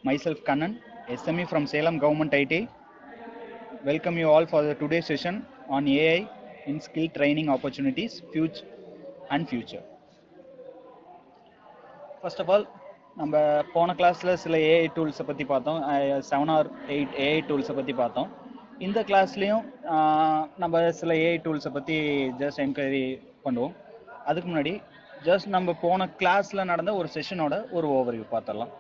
Myself Kannan, SME from Salem Government IT. Welcome you all for the today's session on AI in skill training opportunities, future. First of all, நம்ம போன கிளாஸில் சில AI டூல்ஸை பற்றி பார்த்தோம். 7 or 8 AI டூல்ஸை பற்றி பார்த்தோம். இந்த கிளாஸ்லேயும் நம்ம சில ஏஐ டூல்ஸை பற்றி ஜஸ்ட் என்கொயரி பண்ணுவோம். அதுக்கு முன்னாடி ஜஸ்ட் நம்ம போன கிளாஸில் நடந்த ஒரு செஷனோட ஒரு ஓவர்வியூ பார்த்துடலாம்.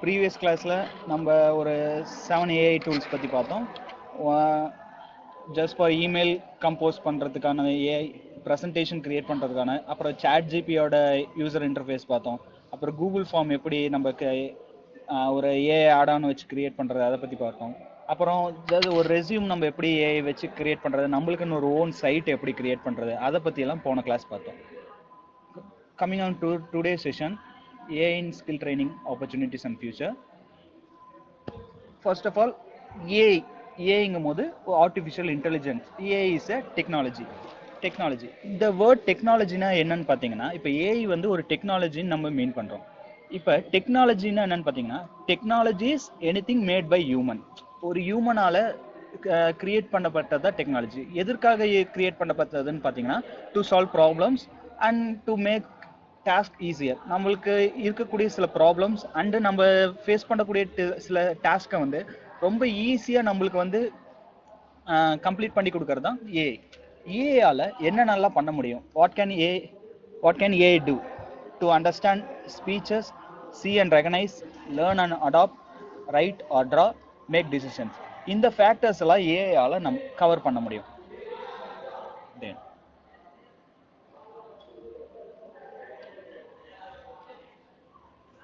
ப்ரீவியஸ் கிளாஸில் நம்ம ஒரு 7 ஏஐ டூல்ஸ் பற்றி பார்த்தோம். ஜஸ்ட் ஃபார் இமெயில் கம்போஸ் பண்ணுறதுக்கான ஏஐ, ப்ரெசன்டேஷன் க்ரியேட் பண்ணுறதுக்கான, அப்புறம் சாட் ஜிபியோட யூசர் இன்டர்ஃபேஸ் பார்த்தோம். அப்புறம் கூகுள் ஃபார்ம் எப்படி நமக்கு ஒரு ஏஐ ஆடான் வச்சு க்ரியேட் பண்ணுறது அதை பற்றி பார்த்தோம். அப்புறம் ஒரு ரெஸ்யூம் நம்ம எப்படி ஏஐ வச்சு க்ரியேட் பண்ணுறது, நம்மளுக்குன்னு ஒரு ஓன் சைட் எப்படி க்ரியேட் பண்ணுறது, அதை பற்றியெல்லாம் போன கிளாஸ் பார்த்தோம். Coming on to today session, AI in skill training opportunities and future. First of all, AIங்கும் போது artificial intelligence. AI is a technology. இந்த வேர்ட் டெக்னாலஜினா என்னன்னு பார்த்தீங்கன்னா, இப்போ AI வந்து ஒரு டெக்னாலஜின்னு நம்ம மீன் பண்ணுறோம். இப்போ டெக்னாலஜின்னா என்னன்னு பார்த்தீங்கன்னா, technology is anything made by human. ஒரு ஹியூமனால கிரியேட் பண்ணப்பட்டதா டெக்னாலஜி. எதற்காக கிரியேட் பண்ணப்பட்டதுன்னு பார்த்தீங்கன்னா, to solve problems and to make task easier. நம்மளுக்கு இருக்கக்கூடிய சில ப்ராப்ளம்ஸ் அண்டு நம்ம ஃபேஸ் பண்ணக்கூடிய சில டாஸ்க்கை வந்து ரொம்ப ஈஸியாக நம்மளுக்கு வந்து கம்ப்ளீட் பண்ணி கொடுக்கறது தான் ஏஐ. ஏஐயால் என்னென்னலாம் பண்ண முடியும்? What can AI do? To understand speeches, see and recognize, learn and adopt, write or draw, make decisions. இந்த ஃபேக்டர்ஸ் எல்லாம் ஏஐயால் நம்ம கவர் பண்ண முடியும்.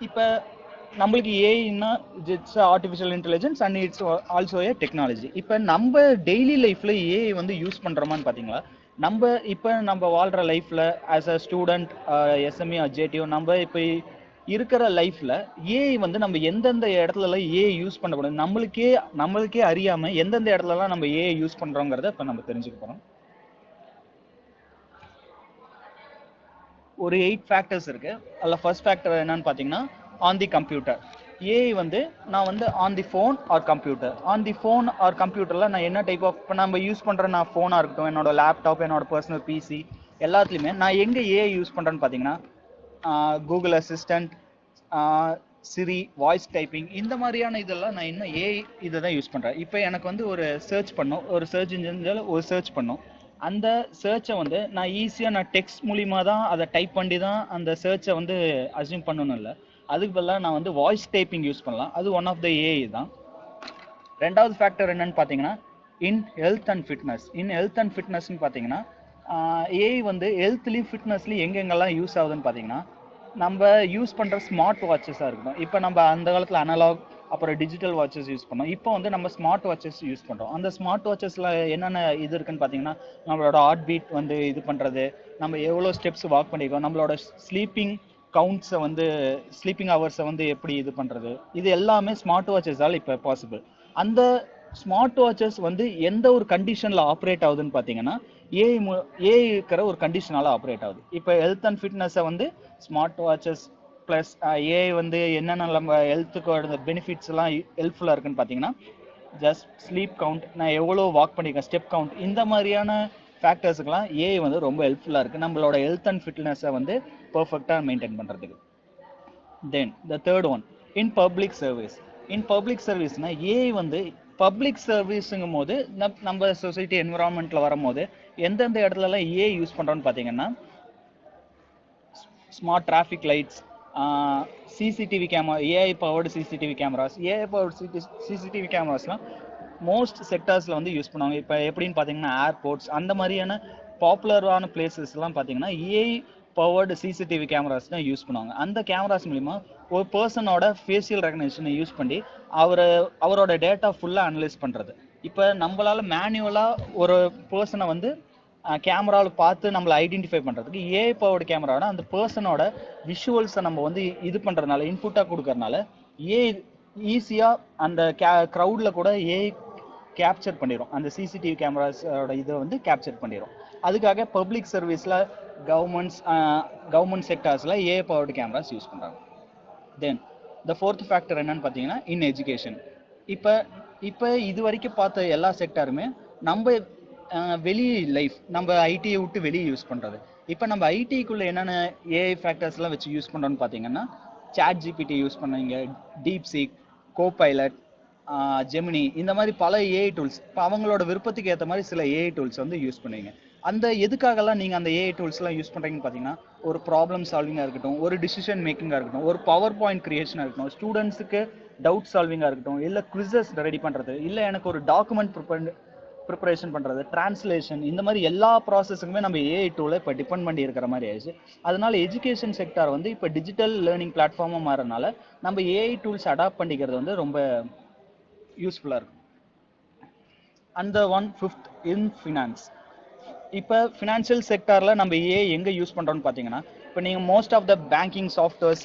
இப்போ நம்மளுக்கு ஏஐன்னா it's artificial intelligence and it's also a technology. இப்போ நம்ம டெய்லி லைஃப்பில் ஏஐ வந்து யூஸ் பண்ணுறோமான்னு பார்த்தீங்களா? நம்ம வாழ்கிற லைஃப்பில் as a student, SME, JDO, நம்ம இப்போ இருக்கிற லைஃப்பில் ஏஐ வந்து நம்ம எந்தெந்த இடத்துலலாம் ஏஐ யூஸ் பண்ணக்கூடாது, நம்மளுக்கே அறியாமல் எந்தெந்த இடத்துலலாம் நம்ம ஏஐ யூஸ் பண்ணுறோங்கிறத இப்போ நம்ம தெரிஞ்சுக்க போகிறோம். ஒரு 8 ஃபேக்டர்ஸ் இருக்கு. அதில் ஃபர்ஸ்ட் ஃபேக்டர் என்னன்னு பார்த்தீங்கன்னா, ஆன் தி கம்ப்யூட்டர். ஏஐ வந்து நான் வந்து on the phone or computer. On the phone or கம்ப்யூட்டரில் நான் என்ன டைப் ஆஃப், இப்போ நம்ம யூஸ் பண்ணுற நான் ஃபோனாக இருக்கட்டும், என்னோட லேப்டாப், என்னோட பர்சனல் பிசி, எல்லாத்துலேயுமே நான் எங்கே ஏஐ யூஸ் பண்ணுறேன்னு பார்த்தீங்கன்னா, கூகுள் அசிஸ்டன்ட், சிரி, வாய்ஸ் டைப்பிங், இந்த மாதிரியான இதெல்லாம் நான் இன்னும் ஏஐ இதை தான் யூஸ் பண்ணுறேன். இப்போ எனக்கு வந்து ஒரு சர்ச் பண்ணோம், ஒரு சர்ச் இன்ஜினில் ஒரு சர்ச் பண்ணோம். அந்த சர்ச்சை வந்து நான் ஈஸியாக நான் டெக்ஸ்ட் மூலிமா தான் அதை டைப் பண்ணி தான் அந்த சர்ச்சை வந்து அசியூம் பண்ணணும் இல்லை. அதுக்கு பதிலாக நான் வந்து வாய்ஸ் டைப்பிங் யூஸ் பண்ணலாம். அது ஒன் ஆஃப் த ஏஐ தான். ரெண்டாவது ஃபேக்டர் என்னன்னு பார்த்தீங்கன்னா, இன் ஹெல்த் அண்ட் ஃபிட்னஸ்ன்னு பார்த்தீங்கன்னா, ஏஐ வந்து ஹெல்த்லேயும் ஃபிட்னஸ்லேயும் எங்கெங்கெல்லாம் யூஸ் ஆகுதுன்னு பார்த்தீங்கன்னா, நம்ம யூஸ் பண்ணுற ஸ்மார்ட் வாட்சஸாக இருக்கட்டும். இப்போ நம்ம அந்த காலத்தில் அனலாக், அப்புறம் டிஜிட்டல் வாட்சஸ் யூஸ் பண்ணோம். இப்போ வந்து நம்ம ஸ்மார்ட் வாட்சஸ் யூஸ் பண்ணுறோம். அந்த ஸ்மார்ட் வாட்சஸில் என்னென்ன இது இருக்குன்னு பார்த்தீங்கன்னா, நம்மளோட ஹார்ட் பீட் வந்து இது பண்ணுறது, நம்ம எவ்வளோ ஸ்டெப்ஸ் வாக் பண்ணியிருக்கோம், நம்மளோட ஸ்லீப்பிங் கவுண்ட்ஸை வந்து, ஸ்லீப்பிங் ஹவர்ஸை வந்து எப்படி இது பண்ணுறது, இது எல்லாமே ஸ்மார்ட் வாட்சஸால் இப்போ பாசிபிள். அந்த ஸ்மார்ட் வாட்சஸ் வந்து எந்த ஒரு கண்டிஷனில் ஆப்ரேட் ஆகுதுன்னு பார்த்தீங்கன்னா, ஏஐ இருக்கிற ஒரு கண்டிஷனால் ஆப்ரேட் ஆகுது. இப்போ ஹெல்த் அண்ட் ஃபிட்னஸை வந்து ஸ்மார்ட் வாட்சஸ் ப்ளஸ் ஏஐ வந்து என்னென்ன நம்ம ஹெல்த்துக்கோட பெனிஃபிட்ஸ் எல்லாம் ஹெல்ப்ஃபுல்லாக இருக்குன்னு பார்த்தீங்கன்னா, ஜஸ்ட் ஸ்லீப் கவுண்ட், நான் எவ்வளோ வாக் பண்ணியிருக்கேன், ஸ்டெப் கவுண்ட், இந்த மாதிரியான ஃபேக்டர்ஸுக்கெல்லாம் ஏஐ வந்து ரொம்ப ஹெல்ப்ஃபுல்லாக இருக்குது நம்மளோட ஹெல்த் அண்ட் ஃபிட்னஸை வந்து பர்ஃபெக்டாக மெயின்டைன் பண்ணுறதுக்கு. Then the third one, in public சர்வீஸ்னால் ஏஐ வந்து பப்ளிக் சர்வீஸுங்கும் போது நம்ம சொசைட்டி என்விரான்மெண்ட்டில் வரும்போது எந்தெந்த இடத்துலலாம் ஏஐ யூஸ் பண்ணுறோன்னு பார்த்தீங்கன்னா, smart traffic lights, CCTV camera, AI powered CCTV கேமராஸ்லாம் மோஸ்ட் செக்டர்ஸில் வந்து யூஸ் பண்ணுவாங்க. இப்போ எப்படின்னு பார்த்தீங்கன்னா, ஏர்போர்ட்ஸ், அந்த மாதிரியான பாப்புலரான பிளேசஸ்லாம் பார்த்தீங்கன்னா ஏஐ பவர்டு சிசிடிவி கேமராஸ் தான் யூஸ் பண்ணுவாங்க. அந்த கேமராஸ் மூலிமா ஒரு பர்சனோட ஃபேஷியல் ரெகக்னிஷனை யூஸ் பண்ணி அவரோட டேட்டா ஃபுல்லாக அனலைஸ் பண்ணுறது. இப்போ நம்மளால் மேனுவலாக ஒரு பர்சனை வந்து கேமராவில் பார்த்து நம்மளை ஐடென்டிஃபை பண்ணுறதுக்கு ஏஐ பவர்டு கேமராவோட அந்த பர்சனோட விஷுவல்ஸை நம்ம வந்து இது பண்ணுறதுனால இன்புட்டாக கொடுக்கறதுனால ஏஐ ஈஸியாக அந்த க்ரௌடில் கூட ஏஐ கேப்சர் பண்ணிடும். அந்த சிசிடிவி கேமராஸோட இதை வந்து கேப்சர் பண்ணிடும். அதுக்காக பப்ளிக் சர்வீஸில் கவர்மெண்ட் செக்டார்ஸில் ஏஐ பவர்டு கேமராஸ் யூஸ் பண்ணுறாங்க. தென் த ஃபோர்த் ஃபேக்டர் என்னன்னு பார்த்தீங்கன்னா இன் எஜுகேஷன். இப்போ இது வரைக்கும் பார்த்த எல்லா செக்டாருமே நம்ம வெளி லைஃப் நம்ம ஐடியை விட்டு வெளியே யூஸ் பண்ணுறது. இப்போ நம்ம ஐடிக்குள்ளே என்னென்ன ஏஐ ஃபேக்டர்ஸ்லாம் வச்சு யூஸ் பண்ணுறோன்னு பார்த்தீங்கன்னா சாட் ஜிபிடி யூஸ் பண்ணுவீங்க, டீப்சீக், கோபைலட், ஜெமினி, இந்த மாதிரி பல ஏஐ டூல்ஸ். இப்போ அவங்களோட விருப்பத்துக்கு ஏற்ற மாதிரி சில ஏஐ டூல்ஸ் வந்து யூஸ் பண்ணுவீங்க. அந்த எதுக்காகலாம் நீங்கள் அந்த ஏஐ டூல்ஸ்லாம் யூஸ் பண்ணுறீங்கன்னு பார்த்தீங்கன்னா ஒரு ப்ராப்ளம் சால்விங்காக இருக்கட்டும், ஒரு டிசிஷன் மேக்கிங்காக இருக்கட்டும், ஒரு பவர் பாயிண்ட் கிரியேஷனாக இருக்கட்டும், ஸ்டூடெண்ட்ஸுக்கு டவுட் சால்விங்காக இருக்கட்டும், இல்லை குவிசஸ் ரெடி பண்ணுறது, இல்லை எனக்கு ஒரு டாக்குமெண்ட் ப்ரிப்பரேஷன் பண்ணுறது, டிரான்ஸ்லேஷன், இந்த மாதிரி எல்லா ப்ராசஸுக்குமே நம்ம ஏஐ டூலை இப்போ டிபெண்ட் பண்ணி இருக்கிற மாதிரி ஆயிடுச்சு. அதனால எஜுகேஷன் செக்டார் வந்து இப்போ டிஜிட்டல் லேர்னிங் பிளாட்ஃபார்மாக மாறனால நம்ம ஏஐ டூல்ஸ் அடாப்ட் பண்ணிக்கிறது வந்து ரொம்ப யூஸ்ஃபுல்லாக இருக்கும். அந்த ஃபிஃப்த் இன் ஃபினான்ஸ். இப்போ ஃபினான்ஷியல் செக்டாரில் நம்ம ஏஐ எங்கே யூஸ் பண்ணுறோன்னு பார்த்தீங்கன்னா இப்போ நீங்கள் most of the banking softwares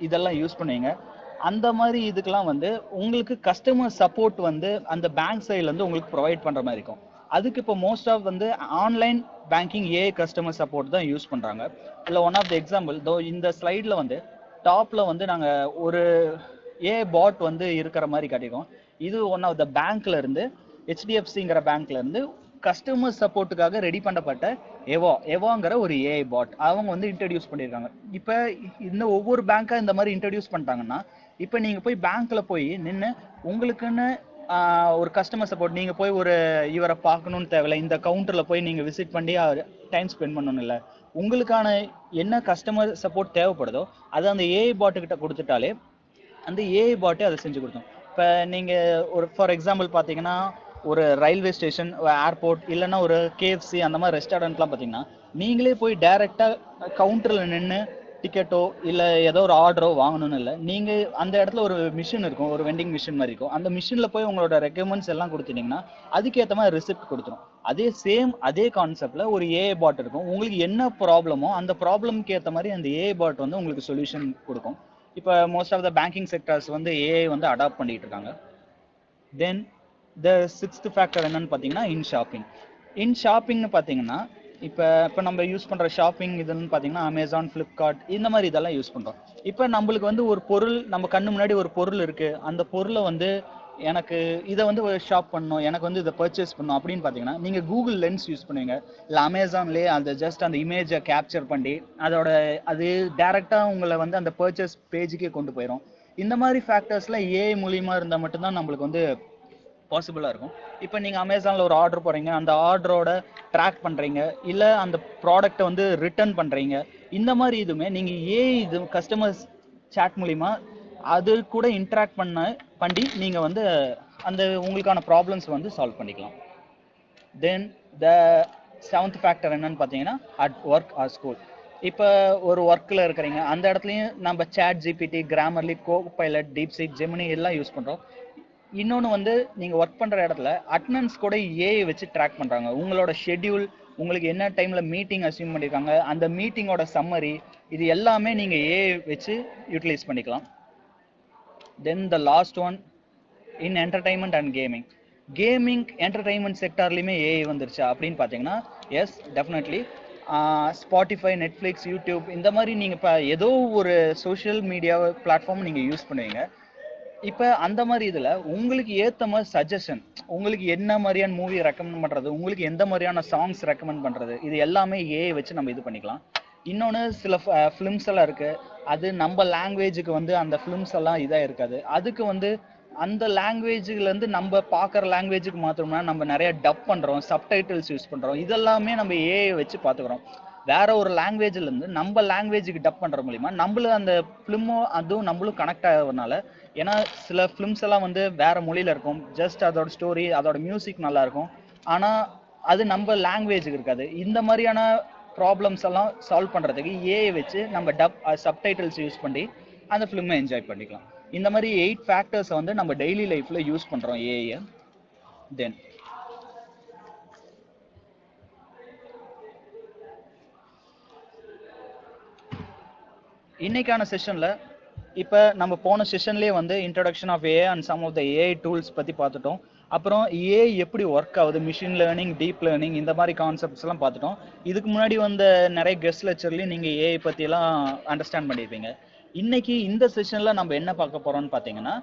இதெல்லாம் யூஸ் பண்ணுவீங்க. அந்த மாதிரி இதுக்கெல்லாம் வந்து உங்களுக்கு கஸ்டமர் சப்போர்ட் வந்து அந்த பேங்க் சைட்லேருந்து உங்களுக்கு ப்ரொவைட் பண்ணுற மாதிரி இருக்கும். அதுக்கு இப்போ மோஸ்ட் ஆஃப் வந்து online banking AI customer support தான் யூஸ் பண்ணுறாங்க. இல்லை ஒன் ஆஃப் த எக்ஸாம்பிள் இந்த ஸ்லைடில் வந்து டாப்பில் வந்து நாங்கள் ஒரு ஏஐ பாட் வந்து இருக்கிற மாதிரி காட்டியிருக்கோம். இது ஒன் ஆஃப் த பேங்க்ல இருந்து ஹெச்டிஎஃப்சிங்கிற பேங்க்ல இருந்து கஸ்டமர் சப்போர்ட்டுக்காக ரெடி பண்ணப்பட்ட எவாங்கிற ஒரு ஏஐ பாட் அவங்க வந்து இன்ட்ரடியூஸ் பண்ணியிருக்காங்க. இப்போ இந்த ஒவ்வொரு பேங்காக இந்த மாதிரி இன்ட்ரடியூஸ் பண்ணிட்டாங்கன்னா இப்போ நீங்கள் போய் பேங்க்கில் போய் நின்று உங்களுக்குன்னு ஒரு கஸ்டமர் சப்போர்ட் நீங்கள் போய் ஒரு இவரை பார்க்கணுன்னு தேவையில்லை, இந்த கவுண்டரில் போய் நீங்கள் விசிட் பண்ணி டைம் ஸ்பெண்ட் பண்ணணும். இல்லை உங்களுக்கான என்ன கஸ்டமர் சப்போர்ட் தேவைப்படுதோ அதை அந்த ஏஐ பாட்டுக்கிட்ட கொடுத்துட்டாலே அந்த ஏஐ பாட்டே அதை செஞ்சு கொடுத்தோம். இப்போ நீங்கள் ஒரு ஃபார் எக்ஸாம்பிள் பார்த்தீங்கன்னா ஒரு ரயில்வே ஸ்டேஷன், ஏர்போர்ட், இல்லைன்னா ஒரு கேஎஃப்சி அந்த மாதிரி ரெஸ்டாரண்ட்லாம் பார்த்தீங்கன்னா நீங்களே போய் டைரெக்டாக கவுண்டரில் நின்று டிக்கெட்டோ இல்லை ஏதோ ஒரு ஆர்டரோ வாங்கணும்னு இல்லை, நீங்கள் அந்த இடத்துல ஒரு மிஷின் இருக்கும், ஒரு வெண்டிங் மிஷின் மாதிரி இருக்கும். அந்த மிஷினில் போய் உங்களோட ரெக்கமெண்ட்ஸ் எல்லாம் கொடுத்துட்டீங்கன்னா அதுக்கேற்ற மாதிரி ரிசிப்ட் கொடுத்துரும். அதே கான்செப்டில் ஒரு ஏஐ பாட் இருக்கும். உங்களுக்கு என்ன ப்ராப்ளமோ அந்த ப்ராப்ளம்க்கு ஏற்ற மாதிரி அந்த ஏஐ பாட் வந்து உங்களுக்கு சொல்யூஷன் கொடுக்கும். இப்போ most of the banking sectors வந்து ஏஐ வந்து அடாப்ட் பண்ணிட்டு இருக்காங்க. தென் த சிக்ஸ்த் ஃபேக்டர் என்னன்னு பார்த்தீங்கன்னா இன் ஷாப்பிங்னு பார்த்தீங்கன்னா இப்போ நம்ம யூஸ் பண்ணுற ஷாப்பிங் இதுன்னு பார்த்தீங்கன்னா அமேசான், ஃப்ளிப்கார்ட், இந்த மாதிரி இதெல்லாம் யூஸ் பண்ணுறோம். இப்போ நம்மளுக்கு வந்து ஒரு பொருள் நம்ம கண்ணு முன்னாடி ஒரு பொருள் இருக்குது, அந்த பொருளை வந்து எனக்கு இதை வந்து ஷாப் பண்ணணும், எனக்கு வந்து இதை பர்ச்சேஸ் பண்ணணும் அப்படின்னு பார்த்தீங்கன்னா நீங்கள் கூகுள் லென்ஸ் யூஸ் பண்ணுவீங்க. இல்லை அமேசான்லேயே அந்த ஜஸ்ட் அந்த இமேஜை கேப்சர் பண்ணி அது டேரெக்டாக உங்களை வந்து அந்த பர்ச்சேஸ் பேஜுக்கே கொண்டு போயிடும். இந்த மாதிரி ஃபேக்டர்ஸ்லாம் ஏஐ மூலியமாக இருந்தால் மட்டும்தான் நம்மளுக்கு வந்து பாசிபிளாக இருக்கும். இப்போ நீங்கள் அமேசானில் ஒரு ஆர்டர் போகிறீங்க, அந்த ஆர்டரோட ட்ராக் பண்ணுறீங்க, இல்லை அந்த ப்ராடக்டை வந்து ரிட்டர்ன் பண்ணுறீங்க. இந்த மாதிரி இதுவுமே நீங்கள் இது கஸ்டமர் சாட் மூலிமா அது கூட இன்ட்ராக்ட் பண்ணி நீங்கள் வந்து அந்த உங்களுக்கான ப்ராப்ளம்ஸ் வந்து சால்வ் பண்ணிக்கலாம். தென் த செவன்த் ஃபேக்டர் என்னன்னு பார்த்தீங்கன்னா அட் ஒர்க் ஆர் ஸ்கூல். இப்போ ஒரு ஒர்க்கில் இருக்கிறீங்க, அந்த இடத்துலையும் நம்ம ChatGPT, Grammarly, Copilot, DeepSeek, Gemini எல்லாம் யூஸ் பண்ணுறோம். இன்னொன்று வந்து நீங்கள் ஒர்க் பண்ணுற இடத்துல அட்டனன்ஸ் கூட ஏஐ வச்சு ட்ராக் பண்ணுறாங்க. உங்களோட ஷெட்யூல், உங்களுக்கு என்ன டைமில் மீட்டிங் அஸ்யூம் பண்ணியிருக்காங்க, அந்த மீட்டிங்கோட சம்மரி, இது எல்லாமே நீங்கள் ஏஐ வச்சு யூட்டிலைஸ் பண்ணிக்கலாம். Then the last one in entertainment and gaming entertainment செக்டார்லையுமே ஏஐ வந்துருச்சா அப்படின்னு பார்த்தீங்கன்னா yes, definitely. Spotify, Netflix, YouTube, இந்த மாதிரி நீங்கள் இப்போ ஏதோ ஒரு சோஷியல் மீடியா பிளாட்ஃபார்ம் நீங்கள் யூஸ் பண்ணுவீங்க. இப்போ அந்த மாதிரி இதில் உங்களுக்கு ஏற்ற மாதிரி சஜஷன், உங்களுக்கு என்ன மாதிரியான மூவி ரெக்கமெண்ட் பண்ணுறது, உங்களுக்கு எந்த மாதிரியான சாங்ஸ் ரெக்கமெண்ட் பண்ணுறது, இது எல்லாமே ஏஐ வச்சு நம்ம இது பண்ணிக்கலாம். இன்னொன்று சில ஃபிலிம்ஸ் எல்லாம் இருக்குது, அது நம்ம லாங்குவேஜுக்கு வந்து அந்த ஃபிலிம்ஸ் எல்லாம் இதாக இருக்காது. அதுக்கு வந்து அந்த லாங்குவேஜுலேருந்து நம்ம பார்க்குற லாங்குவேஜுக்கு மாற்றோம்னா நம்ம நிறைய டப் பண்ணுறோம், சப்டைட்டில்ஸ் யூஸ் பண்ணுறோம், இதெல்லாமே நம்ம ஏஐ வச்சு பார்த்துக்குறோம். வேற ஒரு லாங்குவேஜ்லேருந்து நம்ம லாங்குவேஜுக்கு டப் பண்ணுற மூலிமா நம்மளும் அந்த ஃபிலிமோ அதுவும் நம்மளும் கனெக்ட் ஆகிறதுனால. ஏன்னா சில ஃபிலிம்ஸ் எல்லாம் வந்து வேற மொழியில் இருக்கும், ஜஸ்ட் அதோட ஸ்டோரி, அதோட மியூசிக் நல்லா இருக்கும், ஆனால் அது நம்ம லாங்குவேஜுக்கு இருக்காது. இந்த மாதிரியான ப்ராப்ளம்ஸ் எல்லாம் சால்வ் பண்ணுறதுக்கு ஏஐ வச்சு நம்ம சப்டைட்டில்ஸ் யூஸ் பண்ணி அந்த ஃபிலிமை என்ஜாய் பண்ணிக்கலாம். இந்த மாதிரி 8 ஃபேக்டர்ஸை வந்து நம்ம டெய்லி லைஃப்பில் யூஸ் பண்ணுறோம் ஏஐயை. தென் இன்னைக்கான செஷன்ல இப்போ நம்ம போன செஷன்லேயே வந்து introduction of AI and some of the AI tools பற்றி பார்த்துட்டோம். அப்புறம் ஏஐ எப்படி ஒர்க் ஆகுது, மிஷின் லேர்னிங், டீப் லேர்னிங், இந்த மாதிரி கான்செப்ட்ஸ் எல்லாம் பார்த்துட்டோம். இதுக்கு முன்னாடி வந்த நிறைய கெஸ்ட் லெக்சர்லையும் நீங்கள் ஏஐ பற்றியெல்லாம் அண்டர்ஸ்டாண்ட் பண்ணியிருப்பீங்க. இன்னைக்கு இந்த செஷனில் நம்ம என்ன பார்க்க போகிறோம்னு பார்த்தீங்கன்னா,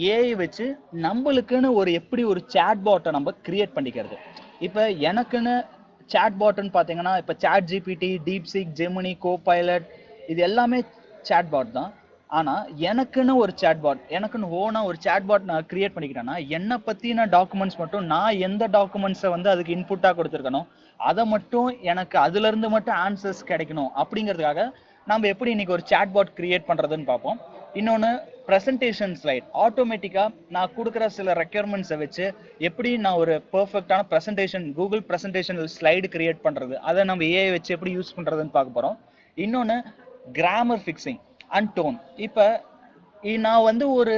ஏஐ வச்சு நம்மளுக்குன்னு எப்படி ஒரு சேட் பாட்டை நம்ம கிரியேட் பண்ணிக்கிறது. இப்போ எனக்குன்னு சேட் பாட்னு பார்த்தீங்கன்னா, இப்போ ChatGPT, DeepSeek, Gemini, Copilot, இது எல்லாமே சேட் பாட் தான். ஆனால் எனக்குன்னு ஒரு சேட் பாட், எனக்குன்னு ஓனாக ஒரு சேட் பாட் நான் கிரியேட் பண்ணிக்கிட்டேன்னா, என்னை பற்றின டாக்குமெண்ட்ஸ் மட்டும் நான் எந்த டாக்குமெண்ட்ஸை வந்து அதுக்கு இன்புட்டாக கொடுத்துருக்கணும், அதை மட்டும் எனக்கு அதுலேருந்து மட்டும் ஆன்சர்ஸ் கிடைக்கணும். அப்படிங்கிறதுக்காக நம்ம எப்படி இன்னைக்கு ஒரு சேட் பாட் கிரியேட் பண்ணுறதுன்னு பார்ப்போம். இன்னொன்று, ப்ரெசன்டேஷன் ஸ்லைட் ஆட்டோமேட்டிக்காக நான் கொடுக்குற சில ரெக்யர்மெண்ட்ஸை வச்சு எப்படி நான் ஒரு பெர்ஃபெக்டான presentation, Google presentation slide create பண்ணுறது, அதை நம்ம ஏஐ வச்சு எப்படி யூஸ் பண்ணுறதுன்னு பார்க்க போகிறோம். இன்னொன்று, கிராமர் ஃபிக்ஸிங் அண்ட் டோன். இப்போ நான் வந்து ஒரு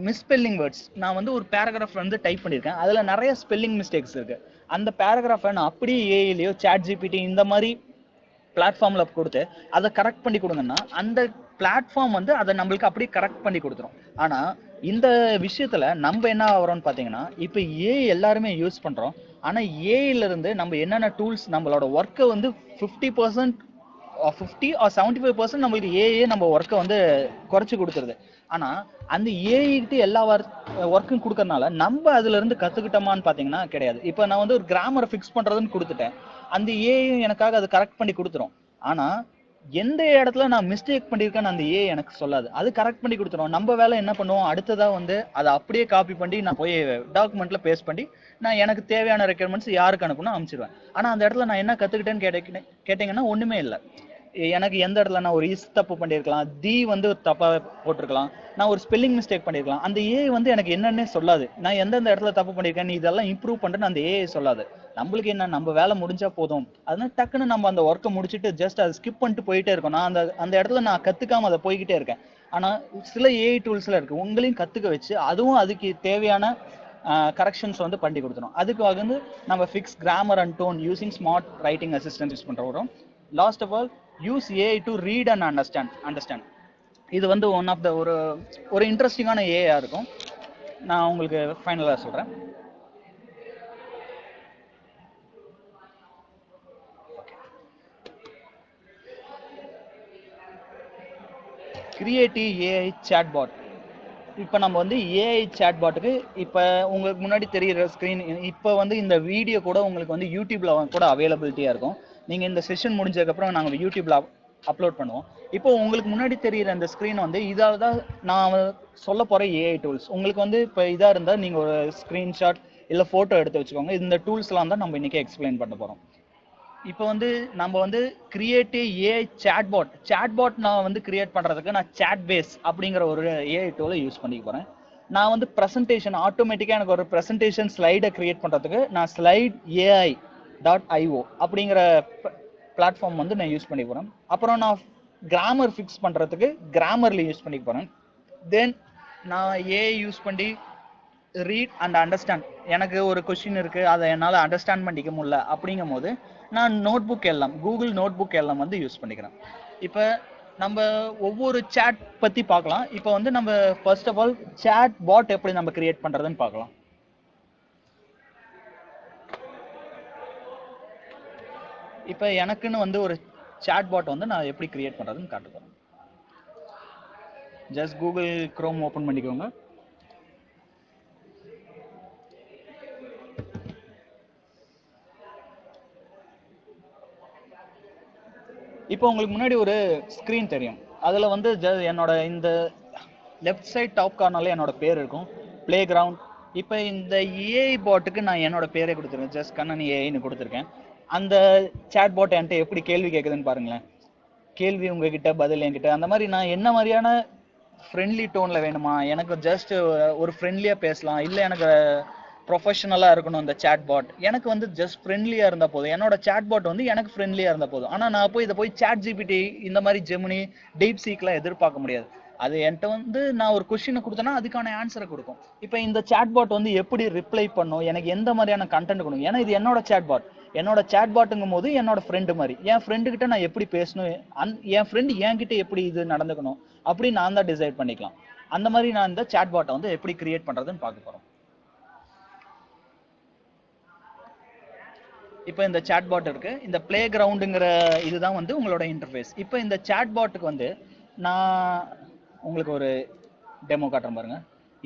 மிஸ்பெல்லிங் வேர்ட்ஸ், நான் வந்து ஒரு பேராகிராஃப் வந்து டைப் பண்ணியிருக்கேன், அதில் நிறைய ஸ்பெல்லிங் மிஸ்டேக்ஸ் இருக்குது. அந்த பேராகிராஃபை நான் அப்படியே ஏஐலையோ சாட் ஜிபிடி இந்த மாதிரி பிளாட்ஃபார்ம்ல கொடுத்து அதை கரெக்ட் பண்ணி கொடுங்கன்னா, அந்த பிளாட்ஃபார்ம் வந்து அதை நம்மளுக்கு அப்படியே கரெக்ட் பண்ணி கொடுத்துரும். ஆனா இந்த விஷயத்துல நம்ம என்ன ஆகிறோம்னு பாத்தீங்கன்னா, இப்போ ஏஐ எல்லாருமே யூஸ் பண்றோம். ஆனா ஏஐல இருந்து நம்ம என்னென்ன டூல்ஸ் நம்மளோட ஒர்க்கை வந்து 50% 50 or 75% நம்மளுக்கு ஏஐ நம்ம ஒர்க்கை வந்து குறைச்சி கொடுத்துருது. ஆனா அந்த ஏஐகிட்ட எல்லா ஒர்க்கும் கொடுக்கறதுனால நம்ம அதுல இருந்து கத்துக்கிட்டோமான்னு பாத்தீங்கன்னா கிடையாது. இப்போ நான் வந்து ஒரு கிராமரை ஃபிக்ஸ் பண்றதுன்னு கொடுத்துட்டேன், அந்த ஏஐ எனக்காக அதை கரெக்ட் பண்ணி கொடுத்துரும். ஆனா எந்த இடத்துல நான் மிஸ்டேக் பண்ணியிருக்கேன்னு அந்த ஏஐ எனக்கு சொல்லாது, அது கரெக்ட் பண்ணி கொடுத்துரும். நம்ம வேலை என்ன பண்ணுவோம், அடுத்ததா வந்து அதை அப்படியே காப்பி பண்ணி நான் போய் டாக்குமெண்ட்ல பேஸ்ட் பண்ணி நான் எனக்கு தேவையான ரெக்யர்மெண்ட்ஸ் யாருக்கு அனுப்பணும் அனுப்பிச்சிடுவேன். ஆனா அந்த இடத்துல நான் என்ன கத்துக்கிட்டேன்னு கேட்டீங்கன்னா ஒண்ணுமே இல்லை. எனக்கு எந்த இடத்துல நான் ஒரு இஸ் தப்பு பண்ணியிருக்கலாம், தி வந்து தப்பா போட்டிருக்கலாம், நான் ஒரு ஸ்பெல்லிங் மிஸ்டேக் பண்ணியிருக்கலாம். அந்த ஏஐ வந்து எனக்கு என்னன்னே சொல்லாது. நான் எந்தெந்த இடத்துல தப்பு பண்ணியிருக்கேன், இதெல்லாம் இம்ப்ரூவ் பண்ணுறேன்னு அந்த ஏஐ சொல்லாது. நம்மளுக்கு என்ன, நம்ம வேலை முடிஞ்சா போதும், அதனால டக்குன்னு நம்ம அந்த ஒர்க்கை முடிச்சுட்டு ஜஸ்ட் அதை ஸ்கிப் பண்ணிட்டு போயிட்டே இருக்கோம். நான் அந்த இடத்துல நான் கத்துக்காம அதை போய்கிட்டே இருக்கேன். ஆனா சில ஏஐ டூல்ஸ்ல இருக்கு, உங்களையும் கத்துக்க வச்சு அதுவும் அதுக்கு தேவையான கரெக்ஷன்ஸ் வந்து பண்ணி கொடுத்துரும். அதுக்கு வந்து நம்ம fix grammar and tone using smart writing assistant use பண்றோம். Last of all, use AI to read and understand. இது வந்து ஒன் ஆஃப் த ஒரு இன்ட்ரெஸ்டிங்கான ஏஐயா இருக்கும். நான் உங்களுக்கு ஃபைனலாக சொல்கிறேன். Creative AI chatbot. இப்போ நம்ம வந்து ஏஐ சாட்பாட்டுக்கு இப்போ உங்களுக்கு முன்னாடி தெரிகிற ஸ்க்ரீன், இப்போ வந்து இந்த வீடியோ கூட உங்களுக்கு வந்து யூடியூப்ல கூட அவைலபிலிட்டியாக இருக்கும். நீங்கள் இந்த செஷன் முடிஞ்சதுக்கப்புறம் நாங்கள் யூடியூப்ல அப்லோட் பண்ணுவோம். இப்போ உங்களுக்கு முன்னாடி தெரிகிற இந்த ஸ்க்ரீன் வந்து இதாக தான் நான் சொல்ல போகிற ஏஐ டூல்ஸ். உங்களுக்கு வந்து இப்போ இதாக இருந்தால் நீங்கள் ஒரு ஸ்க்ரீன்ஷாட் இல்லை ஃபோட்டோ எடுத்து வச்சுக்கோங்க. இந்த டூல்ஸ்லாம் தான் நம்ம இன்றைக்கி எக்ஸ்பிளைன் பண்ண போகிறோம். இப்போ வந்து நம்ம வந்து கிரியேட்டிவ் ஏஐ சாட்பாட் நான் வந்து கிரியேட் பண்ணுறதுக்கு நான் சாட் பேஸ் அப்படிங்கிற ஒரு ஏஐ டூலை யூஸ் பண்ணிக்க போகிறேன். நான் வந்து ப்ரெசன்டேஷன் ஆட்டோமேட்டிக்காக எனக்கு ஒரு ப்ரெசன்டேஷன் ஸ்லைடை கிரியேட் பண்ணுறதுக்கு நான் slide.ai.io அப்படிங்கிற பிளாட்ஃபார்ம் வந்து நான் யூஸ் பண்ணி போகிறேன். அப்புறம் நான் கிராமர் ஃபிக்ஸ் பண்ணுறதுக்கு கிராமர்ல யூஸ் பண்ணி போகிறேன். தென் நான் ஏஐ யூஸ் பண்ணி ரீட் அண்ட் அண்டர்ஸ்டாண்ட், எனக்கு ஒரு கொஸ்டின் இருக்குது, அதை என்னால் அண்டர்ஸ்டாண்ட் பண்ணிக்க முடியல அப்படிங்கும் போது நான் கூகுள் நோட் புக் எல்லாம் வந்து யூஸ் பண்ணிக்கிறேன். இப்போ நம்ம ஒவ்வொரு சேட் பற்றி பார்க்கலாம். இப்போ வந்து நம்ம first of all chatbot எப்படி நம்ம கிரியேட் பண்ணுறதுன்னு பார்க்கலாம். இப்போ எனக்குன்னு வந்து ஒரு சாட் பாட் வந்து நான் எப்படி கிரியேட் பண்ணுறதுன்னு காட்ட போகிறேன். ஜஸ்ட் கூகுள் குரோம் ஓப்பன் பண்ணிக்கோங்க. இப்போ உங்களுக்கு முன்னாடி ஒரு ஸ்க்ரீன் தெரியும், அதில் வந்து என்னோட இந்த லெஃப்ட் சைட் டாப் கார்னரில் என்னோட பேர் இருக்கும், பிளே கிரவுண்ட். இப்போ இந்த ஏஐ பாட்டுக்கு நான் என்னோட பேரே கொடுத்துருக்கேன், ஜஸ்ட் கண்ணன் ஏஐன்னு கொடுத்துருக்கேன். அந்த சேட் பாட் என்கிட்ட எப்படி கேள்வி கேட்குதுன்னு பாருங்களேன். கேள்வி உங்ககிட்ட, பதில் என்கிட்ட. அந்த மாதிரி நான் என்ன மாதிரியான ஃப்ரெண்ட்லி டோனில் வேணுமா, எனக்கு ஜஸ்ட் ஒரு ஃப்ரெண்ட்லியாக பேசலாம், இல்லை எனக்கு ப்ரொஃபஷனலாக இருக்கணும் இந்த சேட் பாட், எனக்கு வந்து ஜஸ்ட் ஃப்ரெண்ட்லியாக இருந்தால் போதும், என்னோட சேட் பாட் வந்து எனக்கு ஃப்ரெண்ட்லியாக இருந்தால் போதும். ஆனால் நான் இதை போய் சாட் ஜிபிடி இந்த மாதிரி ஜெமினி, டீப் சீக்லாம் எதிர்பார்க்க முடியாது. அது என்கிட்ட வந்து நான் ஒரு கொஸ்டினை கொடுத்தேன்னா அதுக்கான ஆன்சரை கொடுக்கும். இப்போ இந்த சேட் பாட் வந்து எப்படி ரிப்ளை பண்ணும், எனக்கு எந்த மாதிரியான கண்டென்ட் கொடுக்கும், ஏன்னா இது என்னோட சேட் பாட். என்னோட சேட் பாட்டுங்கும் போது என்னோட ஃப்ரெண்டு மாதிரி, என் ஃப்ரெண்டு கிட்ட நான் எப்படி பேசணும், என் ஃப்ரெண்டு என்கிட்ட எப்படி இது நடந்துக்கணும் அப்படி நான் தான் டிசைட் பண்ணிக்கலாம். அந்த மாதிரி நான் இந்த சேட் பாட்டை வந்து எப்படி கிரியேட் பண்றதுன்னு பார்க்க போறோம். இப்போ இந்த சேட் பாட் இருக்கு, இந்த பிளே கிரவுண்டுங்கிற இதுதான் வந்து உங்களோட இன்டர்ஃபேஸ். இப்போ இந்த சேட் பாட்டுக்கு வந்து நான் உங்களுக்கு ஒரு டெமோ காட்டுறேன் பாருங்க.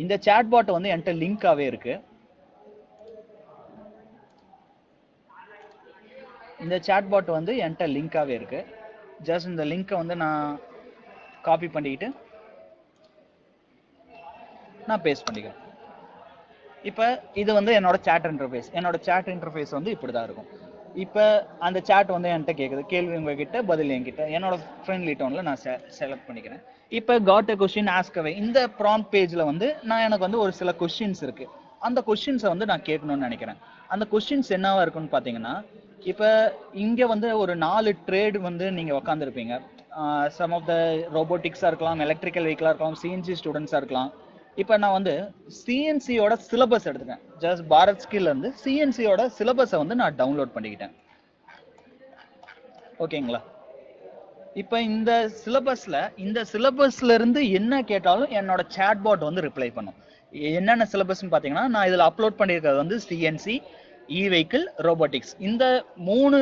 இந்த சேட் பாட் வந்து என்கிட்ட லிங்காவே இருக்கு. இந்த சேட் பாட் வந்து என்கிட்ட லிங்காவே இருக்கு. ஜஸ்ட் இந்த லிங்கை வந்து நான் காப்பி பண்ணிக்கிட்டு நான் பேஸ்ட் பண்ணிக்கிறேன். இப்போ இது வந்து என்னோட சேட் இன்டர்ஃபேஸ். என்னோட சேட் இன்டர்ஃபேஸ் வந்து இப்படி தான் இருக்கும். இப்போ அந்த சேட் வந்து என்கிட்ட கேட்குது, கேள்வி உங்ககிட்ட பதில் என்கிட்ட, என்னோட ஃப்ரெண்ட்லி டோனில் நான் செலக்ட் பண்ணிக்கிறேன். இப்போ காட் எ கொஸ்டின் ஆஸ்க் அவே, இந்த ப்ராம்ப்ட் பேஜில் வந்து எனக்கு வந்து ஒரு சில கொஸ்டின்ஸ் இருக்கு. அந்த கொஸ்டின்ஸை வந்து நான் கேட்கணும்னு நினைக்கிறேன். அந்த கொஸ்டின்ஸ் என்னவா இருக்குன்னு பார்த்தீங்கன்னா, இப்போ இங்கே வந்து ஒரு 4 ட்ரேடு வந்து நீங்கள் உக்காந்துருப்பீங்க. சம் ஆஃப் த ரோபோட்டிக்ஸாக இருக்கலாம், எலக்ட்ரிக்கல் வெஹிக்கிளாக இருக்கலாம், சிஎன்சி ஸ்டூடெண்ட்ஸாக இருக்கலாம். இப்போ நான் வந்து சிஎன்சியோட சிலபஸ் எடுத்துக்கேன். ஜஸ்ட் பாரத் ஸ்கில்ல இருந்து சிஎன்சியோட சிலபஸை வந்து நான் டவுன்லோட் பண்ணிக்கிட்டேன். ஓகேங்களா? இப்போ இந்த சிலபஸ்ல இருந்து என்ன கேட்டாலும் என்னோட சேட் பாட் வந்து ரிப்ளை பண்ணும். என்னென்ன சிலபஸ்ன்னு பார்த்தீங்கன்னா, நான் இதில் அப்லோட் பண்ணியிருக்கிறது வந்து சிஎன்சி, இ வெஹிக்கிள், ரோபோட்டிக்ஸ். இந்த 3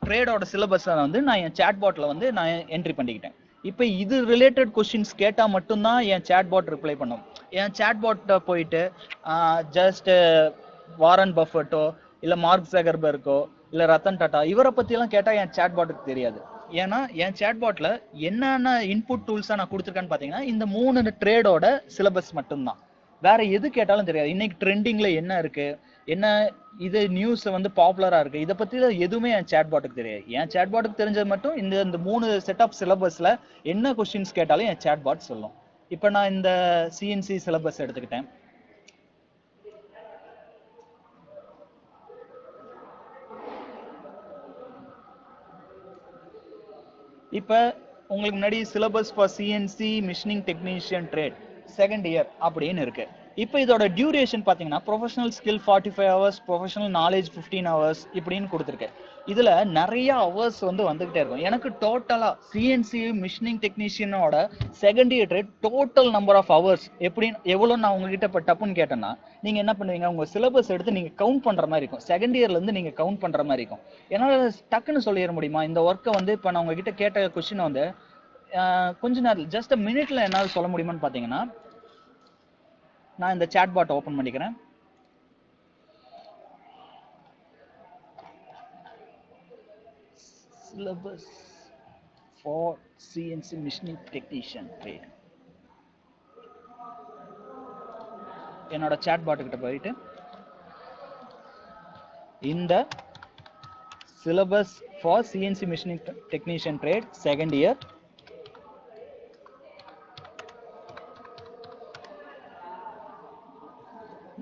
ட்ரேடோட சிலபஸை வந்து நான் என் சேட் பாட்டில் வந்து நான் என்ட்ரி பண்ணிக்கிட்டேன். இப்போ இது ரிலேட்டட் கொஸ்டின்ஸ் கேட்டால் மட்டும்தான் என் சேட் பாட் ரிப்ளை பண்ணும். என் சேட் பாட்டை போயிட்டு ஜஸ்ட் வாரன் பஃபட்டோ இல்லை மார்க் ஜகர்பர்க்கோ இல்லை ரத்தன் டாட்டா இவரை பற்றியெல்லாம் கேட்டால் என் சேட் பாட்டுக்கு தெரியாது. ஏன்னா என் சேட் பாட்டில் என்னென்ன இன்புட் டூல்ஸாக நான் கொடுத்துருக்கேன்னு பார்த்தீங்கன்னா, இந்த 3 ட்ரேடோட சிலபஸ் மட்டும்தான். வேற எது கேட்டாலும் தெரியாது. இன்னைக்கு ட்ரெண்டிங்ல என்ன இருக்கு, என்ன இது நியூஸ் வந்து பாப்புலரா இருக்கு, இதை பத்தி எதுவுமே என் சேட் பாட்டுக்கு தெரியாது. என் சேட் பாட்டுக்கு தெரிஞ்சது மட்டும் இந்த 3 செட் ஆஃப் சிலபஸ்ல என்ன கொஸ்டின்ஸ் கேட்டாலும் என் சேட் பாட் சொல்லும். இப்போ நான் இந்த சிஎன்சி சிலபஸ் எடுத்துக்கிட்டேன். இப்போ உங்களுக்கு முன்னாடி syllabus for CNC machining technician trade second year அப்படின்னு இருக்கு. இப்போ இதோட டியூரேஷன் பார்த்தீங்கன்னா, professional skill 45 hours, professional knowledge 15 hours இப்படின்னு கொடுத்துருக்கு. இதில் நிறைய ஹவர்ஸ் வந்து வந்துகிட்டே இருக்கும். எனக்கு டோட்டலாக சிஎன்சி மிஷினிங் டெக்னீஷியனோட second year trade total number of hours எவ்வளோ நான் உங்ககிட்ட இப்போ டப்புன்னு கேட்டேன்னா, நீங்கள் என்ன பண்ணுவீங்க, உங்கள் சிலபஸ் எடுத்து நீங்கள் கவுண்ட் பண்ணுற மாதிரி இருக்கும். செகண்ட் இயர்லேருந்து நீங்கள் கவுண்ட் பண்ணுற மாதிரி இருக்கும். என்னால் டக்குன்னு சொல்லிட முடியுமா இந்த ஒர்க்கை வந்து இப்போ நான் உங்ககிட்ட கேட்ட கொஸ்டினை வந்து கொஞ்ச நேரம் ஜஸ்ட் மினிட்ல என்னால் சொல்ல முடியுமான்னு பார்த்தீங்கன்னா, நான் இந்த சேட் பாட் ஓபன் பண்ணிக்கிறேன். Syllabus for CNC machining technician trade. என்னோட சேட் பாட் கிட்ட போயிட்டு இந்த syllabus for CNC machining technician trade second year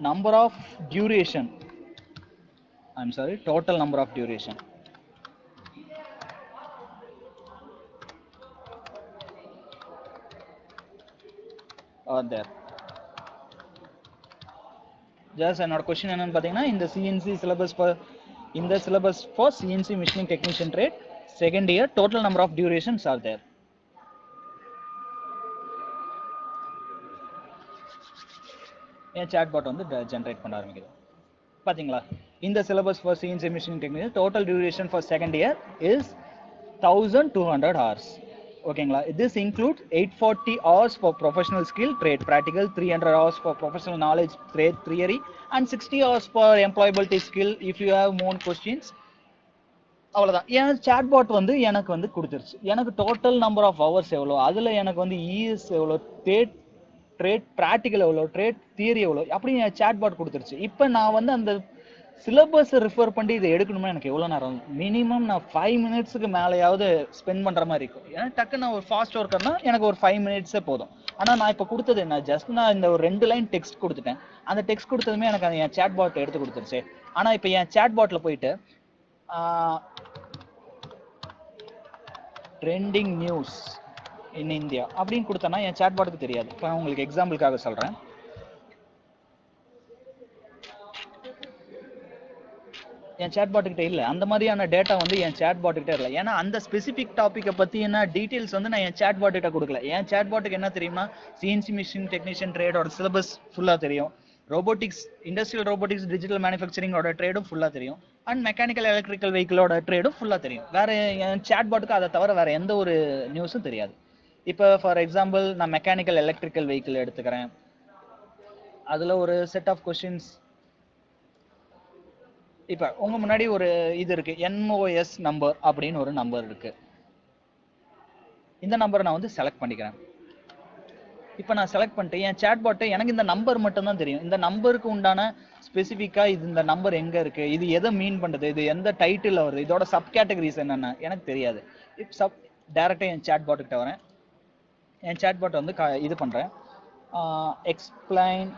number of duration, I'm sorry, total number of duration. Or there. Just another question என்னன்னு பாத்தீங்கன்னா, இந்த CNC syllabus for CNC machining technician trade second year total number of durations are there. என் chatbot வந்து generate பண்ண ஆரம்பிக்குது. பார்த்தீங்களா, இந்த syllabus for CNC machining technician total duration for second year is 1200 hours. ஓகேங்களா, this include 840 hours for professional skill trade practical, 300 hours for professional knowledge trade theory and 60 hours for employability skill if you have more questions. அவ்வளோதான். என் chatbot வந்து எனக்கு வந்து கொடுத்துருச்சு. எனக்கு total number of hours எவ்வளோ, அதில் எனக்கு வந்து இஎஸ் எவ்வளோ, ட்ரேட் ப்ராக்டிக்கல் எவ்வளோ, ட்ரேட் தியரி எவ்வளோ, அப்படி என் சேட் பாட் கொடுத்துருச்சு. இப்போ நான் வந்து அந்த சிலபஸை ரிஃபர் பண்ணி இதை எடுக்கணுமா எனக்கு எவ்வளோ நேரம், மினிமம் நான் 5 மினிட்ஸுக்கு மேலேயாவது ஸ்பெண்ட் பண்ணுற மாதிரி இருக்கும். ஏன்னா டக்கு நான் ஒரு ஃபாஸ்ட் ஒர்க்கர்னா எனக்கு ஒரு 5 மினிட்ஸே போதும். ஆனால் நான் இப்போ கொடுத்தது என்ன, ஜஸ்ட் நான் இந்த ஒரு 2 லைன் டெக்ஸ்ட் கொடுத்துட்டேன். அந்த டெக்ஸ்ட் கொடுத்ததுமே எனக்கு அந்த என் சேட் பாட் எடுத்து கொடுத்துருச்சு. ஆனால் இப்போ என் சேட் பாட்டில் போயிட்டு ட்ரெண்டிங் நியூஸ் இன் இந்தியா அப்படின்னு கொடுத்தனா என் சேட் பாட்டுக்கு தெரியாது. இப்போ உங்களுக்கு எக்ஸாம்பிளுக்காக சொல்கிறேன். என் சேட்பாட் கிட்ட இல்லை. அந்த மாதிரியான டேட்டா வந்து என் சேட்பாட் கிட்ட இல்லை. ஏன்னா அந்த ஸ்பெசிஃபிக் டாப்பிக்கை பற்றின டீட்டெயில்ஸ் வந்து நான் என் சேட்பாட் கிட்ட கொடுக்கல. என் சேட்பாட்டுக்கு என்ன தெரியும்னா சிஎன்சி மிஷின் டெக்னீஷியன் ட்ரேடோட சிலபஸ் ஃபுல்லாக தெரியும், ரோபோட்டிக்ஸ் இண்டஸ்ட்ரியல் ரோபோட்டிக்ஸ் டிஜிட்டல் மேனுஃபேக்சரிங்கோட ட்ரேடும் ஃபுல்லாக தெரியும், அண்ட் மெக்கானிக்கல் எலக்ட்ரிக்கல் வெஹிக்கிளோட ட்ரேடும் ஃபுல்லாக தெரியும். வேற என் சேட்பாட்டுக்கு அதை தவிர வேற எந்த ஒரு நியூஸும் தெரியாது. இப்போ ஃபார் எக்ஸாம்பிள் நான் மெக்கானிக்கல் எலக்ட்ரிக்கல் வெஹிக்கிள் எடுத்துக்கிறேன். அதில் ஒரு செட் ஆஃப் கொஷின்ஸ், இப்போ உங்க முன்னாடி ஒரு இது இருக்கு, என்ஓஎஸ் நம்பர் அப்படின்னு ஒரு நம்பர் இருக்கு. இந்த நம்பரை நான் வந்து செலக்ட் பண்ணிக்கிறேன். இப்போ நான் செலக்ட் பண்ணிட்டு என் சேட்பாட்டை எனக்கு இந்த நம்பர் மட்டும் தான் தெரியும். இந்த நம்பருக்கு உண்டான ஸ்பெசிஃபிக்கா இது இந்த நம்பர் எங்க இருக்கு, இது எதை மீன் பண்ணுது, இது எந்த டைட்டில் வருது, இதோட சப் கேட்டகரிஸ் என்னென்ன எனக்கு தெரியாது. இப்போ டைரக்டா என் சேட்பாட் கிட்ட வரேன். என் சேட்பாட் வந்து இது பண்றேன், explain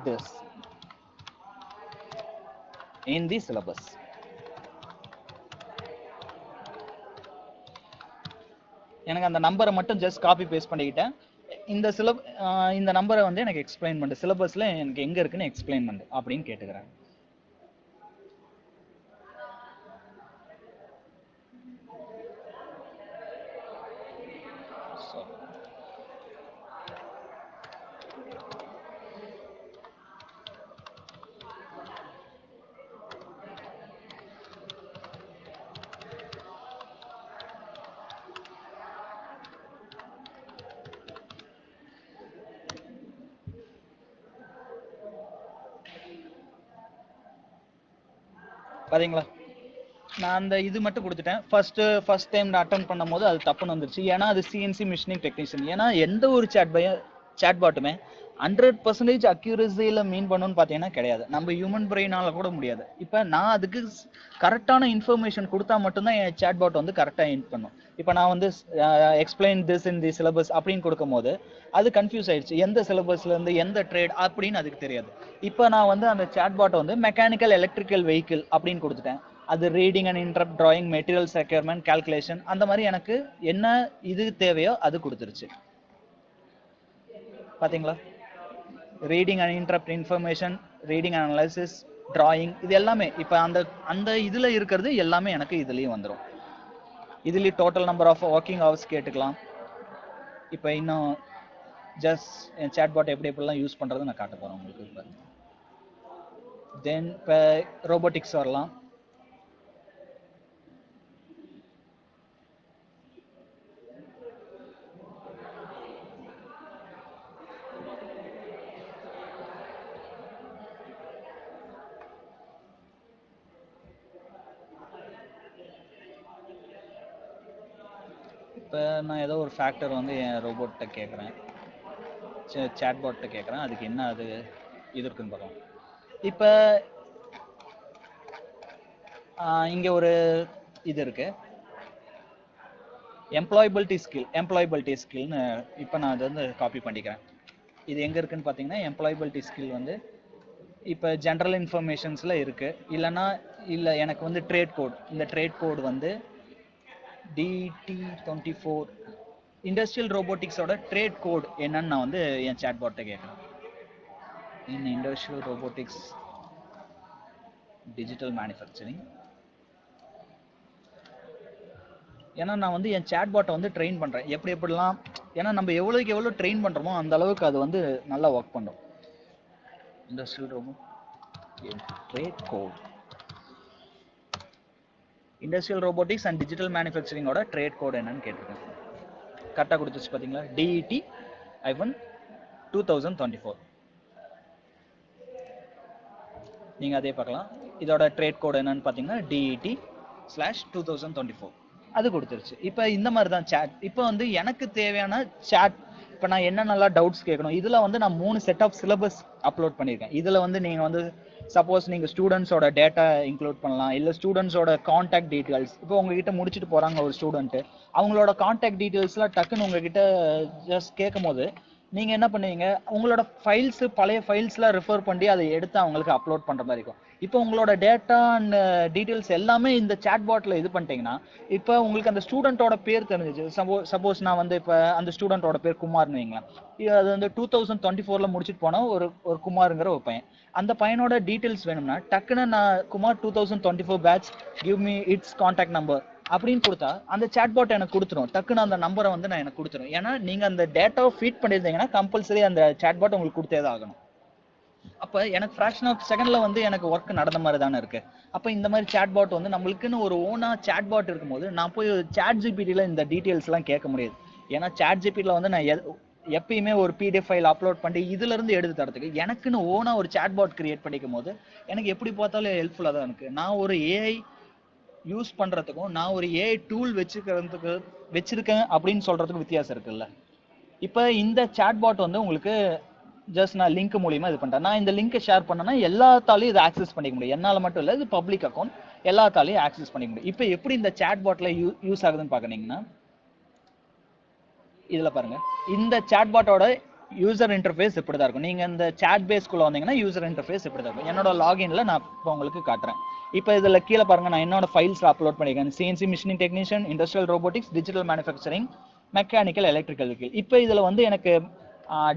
this in the syllabus. எனக்கு அந்த நம்பரை மட்டும் ஜஸ்ட் காப்பி பேஸ்ட் பண்ணிக்கிட்டேன். இந்த நம்பரை வந்து எனக்கு எக்ஸ்பிளைன் பண்ணு, சிலபஸ்ல எனக்கு எங்க இருக்குன்னு எக்ஸ்பிளைன் பண்ணு அப்படின்னு கேட்டுக்கிறேன். பாத்தீங்களா, நான் அந்த இது மட்டும் கொடுத்துட்டேன். ஃபர்ஸ்ட் டைம் நான் அட்டன் பண்ணும்போது அது தப்புன்னு வந்துருச்சு. ஏன்னா அது சிஎன்சி மிஷினிங் டெக்னீஷியன். ஏன்னா எந்த ஒரு சேட்பாட்டுமே 100% அக்யூரஸியில் மீன் பண்ணணும்னு பார்த்தீங்கன்னா கிடையாது. நம்ம ஹியூமன் பிரெயினால கூட முடியாது. இப்போ நான் அதுக்கு கரெக்டான இன்ஃபர்மேஷன் கொடுத்தா மட்டும்தான் என் சேட்பாட் வந்து கரெக்டாக எண்ட் பண்ணும். இப்போ நான் வந்து explain this in the syllabus அப்படின்னு கொடுக்கும் போது அது கன்ஃபியூஸ் ஆயிடுச்சு, எந்த சிலபஸ்லேருந்து எந்த ட்ரேட் அப்படின்னு அதுக்கு தெரியாது. இப்போ நான் வந்து அந்த சேட்பாட்டை வந்து மெக்கானிக்கல் எலக்ட்ரிக்கல் வெஹிக்கிள் அப்படின்னு கொடுத்துட்டேன். அது reading and interrupt, drawing, material requirement, calculation, அந்த மாதிரி எனக்கு என்ன இது தேவையோ அது கொடுத்துருச்சு. பார்த்தீங்களா, reading and interrupt information, reading and analysis, drawing, இது எல்லாமே இப்போ அந்த இதில் இருக்கிறது எல்லாமே எனக்கு இதுலேயும் வந்துடும். இதுலேயும் total number of working hours கேட்டுக்கலாம். இப்போ இன்னும் ஜஸ்ட் என் சேட்பாட் எப்படிலாம் யூஸ் பண்ணுறது நான் காட்ட போகிறேன் உங்களுக்கு. இப்போ தென் இப்போ ரோபோட்டிக்ஸ் வரலாம். இப்போ நான் ஏதோ ஒரு ஃபேக்டர் வந்து என் ரோபோட்டை கேட்குறேன், சேட்பாட்டை கேட்குறேன், அதுக்கு என்ன அது இது இருக்குன்னு பார்க்கலாம். இப்போ இங்கே ஒரு இது இருக்கு, எம்ப்ளாயபிலிட்டி ஸ்கில்னு. இப்போ நான் அதை வந்து காப்பி பண்ணிக்கிறேன். இது எங்கே இருக்குன்னு பார்த்தீங்கன்னா எம்ப்ளாயபிலிட்டி ஸ்கில் வந்து இப்போ ஜென்ரல் இன்ஃபர்மேஷன்ஸில் இருக்குது. இல்லை எனக்கு வந்து ட்ரேட் கோட், இந்த ட்ரேட் கோடு வந்து DT24 இண்டஸ்ட்ரியல் ரோபோட்டிக்ஸோட ட்ரேட் கோட் என்னன்னு நான் வந்து என் சேட்பாட்டை கேட்குறேன். இன் இண்டஸ்ட்ரியல் ரோபோட்டிக்ஸ் டிஜிட்டல் மேனுஃபேக்சரிங். ஏன்னா நான் வந்து என் சேட்பாட்டை வந்து ட்ரெயின் பண்ணுறேன் எப்படிலாம். ஏன்னா நம்ம எவ்வளோக்கு எவ்வளோ ட்ரெயின் பண்ணுறோமோ அந்த அளவுக்கு அது வந்து நல்லா ஒர்க் பண்ணும். Industrial robo trade code, industrial robotics and digital மேனுஃபேக்சரிங்கோட ட்ரேட் கோட் என்னன்னு கேட்டிருக்கேன். கரெக்டாக கொடுத்துச்சு பார்த்தீங்களா, DET-2024. நீங்கள் அதே பார்க்கலாம். இதோட ட்ரேட் கோட் என்னன்னு பார்த்தீங்கன்னா DET/2024 அது கொடுத்துருச்சு. இப்போ இந்த மாதிரி தான் சேட். இப்போ வந்து எனக்கு தேவையான சேட், இப்போ நான் என்னென்னலாம் டவுட்ஸ் கேட்கணும், இதில் வந்து நான் 3 செட் ஆஃப் சிலபஸ் அப்லோட் பண்ணியிருக்கேன். இதில் வந்து நீங்கள் வந்து சப்போஸ் நீங்கள் ஸ்டூடெண்ட்ஸோட டேட்டா இன்க்ளூட் பண்ணலாம், இல்லை ஸ்டூடெண்ட்ஸோட கான்டாக்ட் டீட்டெயில்ஸ். இப்போ உங்ககிட்ட முடிச்சுட்டு போகிறாங்க ஒரு ஸ்டூடெண்ட்டு, அவங்களோட கான்டாக்ட் டீட்டெயில்ஸ்லாம் டக்குன்னு உங்ககிட்ட ஜஸ்ட் கேட்கும் போது நீங்க என்ன பண்ணுவீங்க, உங்களோட ஃபைல்ஸ் பழைய ஃபைல்ஸ்லாம் ரெஃபர் பண்ணி அதை எடுத்து அவங்களுக்கு அப்லோட் பண்ற மாதிரி இருக்கும். இப்போ உங்களோட டேட்டா அண்ட் டீடைல்ஸ் எல்லாமே இந்த சாட் பாட்ல இது பண்ணிட்டீங்கன்னா, இப்போ உங்களுக்கு அந்த ஸ்டூடெண்டோட பேர் தெரிஞ்சிச்சு. சப்போஸ் நான் வந்து இப்போ அந்த ஸ்டூடெண்டோட பேர் குமார்னு வைங்களேன். அது வந்து 2024ல முடிச்சுட்டு போன ஒரு ஒரு குமாருங்கிற ஒரு பையன். அந்த பையனோட டீடைல்ஸ் வேணும்னா டக்குன்னு நான் Kumar 2024 batch give me its contact number அப்படின்னு கொடுத்தா அந்த சாட்பாட் எனக்கு கொடுத்துரும். டக்குன்னு அந்த நம்பரை வந்து நான் எனக்கு கொடுத்துரும். ஏன்னா நீங்க அந்த டேட்டாவை ஃபீட் பண்ணியிருந்தீங்கன்னா கம்பல்சரி அந்த சாட்பாட் உங்களுக்கு கொடுத்தே தான் ஆகணும். அப்ப எனக்கு ஃபிராக்ஷன் ஆஃப் செகண்ட்ல வந்து எனக்கு ஒர்க் நடந்த மாதிரி தானே இருக்கு. அப்ப இந்த மாதிரி சாட்பாட் வந்து நம்மளுக்குன்னு ஒரு ஓனா சாட்பாட் இருக்கும்போது நான் போய் சாட் ஜிபிடில இந்த டீடைல்ஸ் எல்லாம் கேட்க முடியாது. ஏன்னா சாட் ஜிபிடில வந்து நான் எப்பயுமே ஒரு பிடிஎஃப் ஃபைல் அப்லோட் பண்ணி இதுல இருந்து எடுத்து தரதுக்கு எனக்குன்னு ஓனா ஒரு சாட்பாட் கிரியேட் பண்ணிக்கும் போது எனக்கு எப்படி பார்த்தாலும் ஹெல்ப்ஃபுல்லா தான் இருக்கு. நான் ஒரு ஏஐ யூஸ் பண்றதுக்கும் நான் ஒரு ஏஐ டூல் வச்சிருக்கேன் அப்படின்னு சொல்றதுக்கு வித்தியாசம் இருக்குல்ல. இப்போ இந்த சாட்பாட் வந்து உங்களுக்கு ஜஸ்ட் நான் லிங்க் மூலியமா இது பண்றேன். நான் இந்த லிங்கை ஷேர் பண்ணேன்னா எல்லாத்தாலையும் இதை ஆக்சஸ் பண்ணிக்க முடியும். என்னால மட்டும் இல்லை, இது பப்ளிக் அக்கௌண்ட், எல்லாத்தாலையும் ஆக்சஸ் பண்ணிக்க முடியும். இப்போ எப்படி இந்த சாட்பாட்ல யூஸ் ஆகுதுன்னு பாக்குறீங்கன்னா இதுல பாருங்க, இந்த சாட்பாட்டோட யூசர் இன்டர்ஃபேஸ் இப்படி தான் இருக்கும். நீங்க இந்த சாட் பேஸ்க்குள்ள வந்தீங்கன்னா யூசர் இன்டர்ஃபேஸ் இப்படி தான் இருக்கும். என்னோட லாகின்ல நான் இப்போ உங்களுக்கு காட்டுறேன். இப்போ இதுல கீழே பாருங்க, நான் என்னோட ஃபைல்ஸ்ல அப்லோட் பண்ணிருக்கேன். CNC machining technician, industrial robotics, digital manufacturing, mechanical, electrical vehicle. இப்போ இதுல வந்து எனக்கு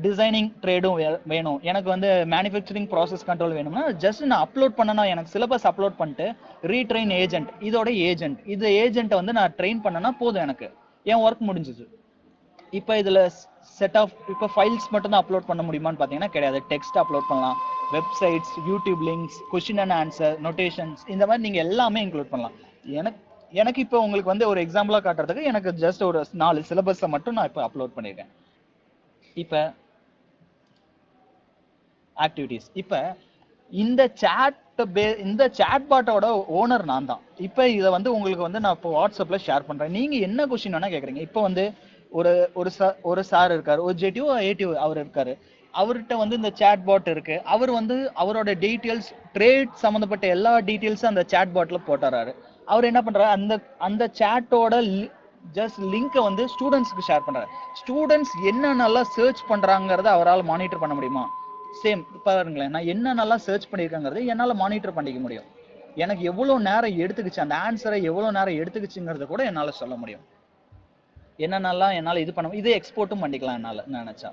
டிசைனிங் ட்ரேடும் வேணும், எனக்கு வந்து மேனுஃபேக்சரிங் ப்ராசஸ் கண்ட்ரோல் வேணும்னா ஜஸ்ட் நான் அப்லோட் பண்ணனா எனக்கு சிலபஸ் அப்லோட் பண்ணிட்டு ரீட்ரெயின் ஏஜென்ட், இதோட ஏஜென்ட், இந்த ஏஜென்ட்டை வந்து நான் ட்ரெயின் பண்ணனா போதும், எனக்கு என் ஒர்க் முடிஞ்சிச்சு. இப்போ இதுல செட் ஆஃப் இப்போ ஃபைல்ஸ் மட்டும் தான் அப்லோட் பண்ண முடியுமான்னு பார்த்தீங்கன்னா கிடையாது. டெக்ஸ்ட் அப்லோட் பண்ணலாம், websites, YouTube links, question and answer, notations, இந்த மாதிரி நீங்க எல்லாமே இன்க்ளூட் பண்ணலாம். எனக்கு இப்போ உங்களுக்கு வந்து ஒரு எக்ஸாம்பிளா காட்டுறதுக்கு எனக்கு ஜஸ்ட் ஒரு 4 சிலபஸை மட்டும் நான் இப்போ அப்லோட் பண்ணியிருக்கேன். இப்போ ஆக்டிவிட்டீஸ், இப்போ இந்த சாட் பாட்டோட ஓனர் நான் தான். இப்போ இதை வந்து உங்களுக்கு வந்து நான் இப்போ வாட்ஸ்அப்ல ஷேர் பண்றேன். நீங்க என்ன கொஸ்டின் வேணா கேக்குறீங்க. இப்போ வந்து ஒரு சார் இருக்காரு, ஒரு ஜேடிஓ ஏடிஓ அவர் இருக்காரு, அவர்கிட்ட வந்து இந்த சாட் பாட் இருக்கு. அவர் வந்து அவரோட டீடைல்ஸ், ட்ரேட் சம்பந்தப்பட்ட எல்லா டீடைல்ஸும் அந்த சாட் பாட்ல போட்டுறாரு. அவர் என்ன பண்றாரு, அந்த அந்த சாட்டோட ஜஸ்ட் லிங்கை வந்து ஸ்டூடெண்ட்ஸ்க்கு ஷேர் பண்றாரு. ஸ்டூடெண்ட்ஸ் என்ன நல்லா சர்ச் பண்றாங்கிறத அவரால் மானிட்டர் பண்ண முடியுமா? சேம் பாருங்களேன், நான் என்ன நல்லா சர்ச் பண்ணியிருக்கேங்கிறது என்னால் மானிட்டர் பண்ணிக்க முடியும். எனக்கு எவ்வளோ நேரம் எடுத்துக்கிச்சு, அந்த ஆன்சரை எவ்வளோ நேரம் எடுத்துக்கிச்சுங்கிறத கூட என்னால் சொல்ல முடியும். என்னென்னலாம் என்னால் இது பண்ண, இதை எக்ஸ்போர்ட்டும் பண்ணிக்கலாம் என்னால் நினைச்சா.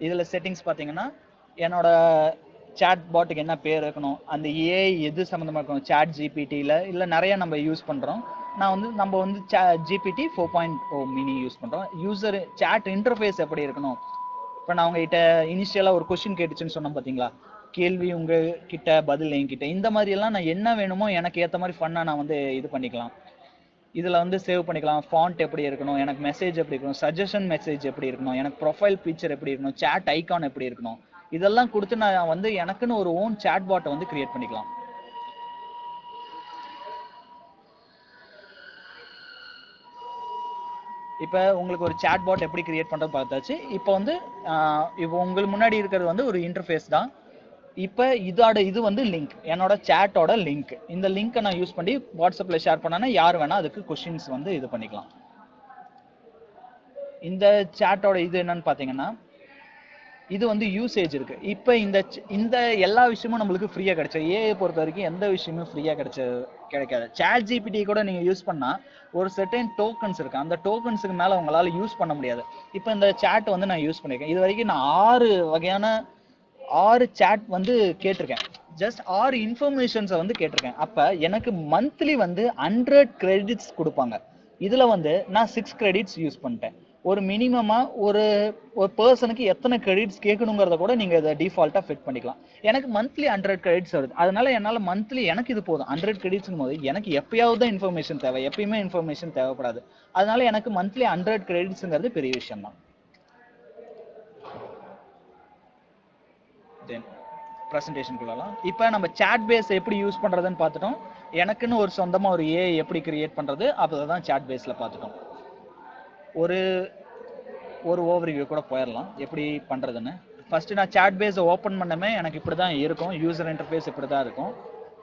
இதில் செட்டிங்ஸ் பார்த்தீங்கன்னா என்னோட சாட் பாட்டுக்கு என்ன பேர் இருக்கணும், அந்த ஏஐ எது சம்மந்தமாக இருக்கணும், சாட் ஜிபிடியில் இல்லை நிறைய நம்ம யூஸ் பண்ணுறோம். நம்ம வந்து ஜிபிடி 4.0 மினி யூஸ் பண்ணுறோம். யூசர் சாட் இன்டர்ஃபேஸ் எப்படி இருக்கணும். இப்போ நான் உங்ககிட்ட இனிஷியலாக ஒரு கொஸ்டின் கேட்டுச்சுன்னு சொன்னேன் பார்த்தீங்களா, கேள்வி உங்ககிட்ட பதில் என்கிட்ட, இந்த மாதிரி எல்லாம் நான் என்ன வேணுமோ எனக்கு ஏற்ற மாதிரி ஃபன்னாக நான் வந்து இது பண்ணிக்கலாம். இதில் வந்து சேவ் பண்ணிக்கலாம். ஃபாண்ட் எப்படி இருக்கணும், எனக்கு மெசேஜ் எப்படி இருக்கணும், சஜஷன் மெசேஜ் எப்படி இருக்கணும், எனக்கு ப்ரொஃபைல் பிக்சர் எப்படி இருக்கணும், சாட் ஐகான் எப்படி இருக்கணும், இதெல்லாம் கொடுத்து நான் வந்து எனக்குன்னு ஒரு ஓன் சாட் பாட்டை வந்து கிரியேட் பண்ணிக்கலாம். இப்போ உங்களுக்கு ஒரு சாட் பாட் எப்படி கிரியேட் பண்ணுறது பார்த்தாச்சு. இப்போ வந்து இப்போ உங்களுக்கு முன்னாடி இருக்கிறது வந்து ஒரு இன்டர்ஃபேஸ் தான். இப்போ இது வந்து லிங்க், என்னோட சாட்டோட லிங்க். இந்த லிங்கை நான் யூஸ் பண்ணி வாட்ஸ்அப்ல ஷேர் பண்ணேன்னா யார் வேணா அதுக்கு கொஸ்டின்ஸ் வந்து இது பண்ணிக்கலாம். இந்த சாட்டோட இது என்னன்னு பார்த்தீங்கன்னா இது வந்து யூசேஜ் இருக்கு. இப்போ இந்த எல்லா விஷயமும் நம்மளுக்கு ஃப்ரீயா கிடைச்சது. ஏஐ பொறுத்த வரைக்கும் எந்த விஷயமும் ஃப்ரீயா கிடைக்காது. சாட் ஜிபிடி கூட நீங்க யூஸ் பண்ணா ஒரு செர்டைன் டோக்கன்ஸ் இருக்கு, அந்த டோக்கன்ஸுக்கு மேல உங்களால யூஸ் பண்ண முடியாது. இப்போ இந்த சாட் வந்து நான் யூஸ் பண்ணிருக்கேன். இது வரைக்கும் நான் 6 சாட் வந்து கேட்டிருக்கேன். ஜஸ்ட் 6 இன்ஃபர்மேஷன்ஸை வந்து கேட்டிருக்கேன். அப்ப எனக்கு மந்த்லி வந்து 100 கிரெடிட்ஸ் கொடுப்பாங்க. இதுல வந்து நான் 6 கிரெடிட்ஸ் யூஸ் பண்ணிட்டேன். ஒரு மினிமமா ஒரு பர்சனுக்கு எத்தனை கிரெடிட்ஸ் கேட்கணுங்கிறத கூட நீங்க இதை டிஃபால்ட்டா ஃபிட் பண்ணிக்கலாம். எனக்கு மந்த்லி 100 கிரெடிட்ஸ் வருது. அதனால என்னால மந்த்லி எனக்கு இது போதும். 100 கிரெடிட்ஸ் போது எனக்கு எப்பயாவது தான் இன்ஃபர்மேஷன் தேவை, எப்பயுமே இன்ஃபர்மேஷன் தேவைப்படாது. அதனால எனக்கு மந்த்லி 100 கிரெடிட்ஸ்ங்கிறது பெரிய விஷயம் தான். தென் ப்ரெசன்டேஷனுக்குள்ளலாம் இப்போ நம்ம சாட் பேஸ் எப்படி யூஸ் பண்ணுறதுன்னு பார்த்துட்டோம். எனக்குன்னு ஒரு சொந்தமாக ஒரு ஏஐ எப்படி கிரியேட் பண்ணுறது அப்போ தான் சாட் பேஸில் பார்த்துட்டோம். ஒரு ஓவர்வியூ கூட போயிடலாம் எப்படி பண்ணுறதுன்னு. ஃபஸ்ட்டு நான் சாட் பேஸை ஓப்பன் பண்ணமே எனக்கு இப்படி தான் இருக்கும். யூசர் இன்டர்ஃபேஸ் இப்படி தான் இருக்கும்.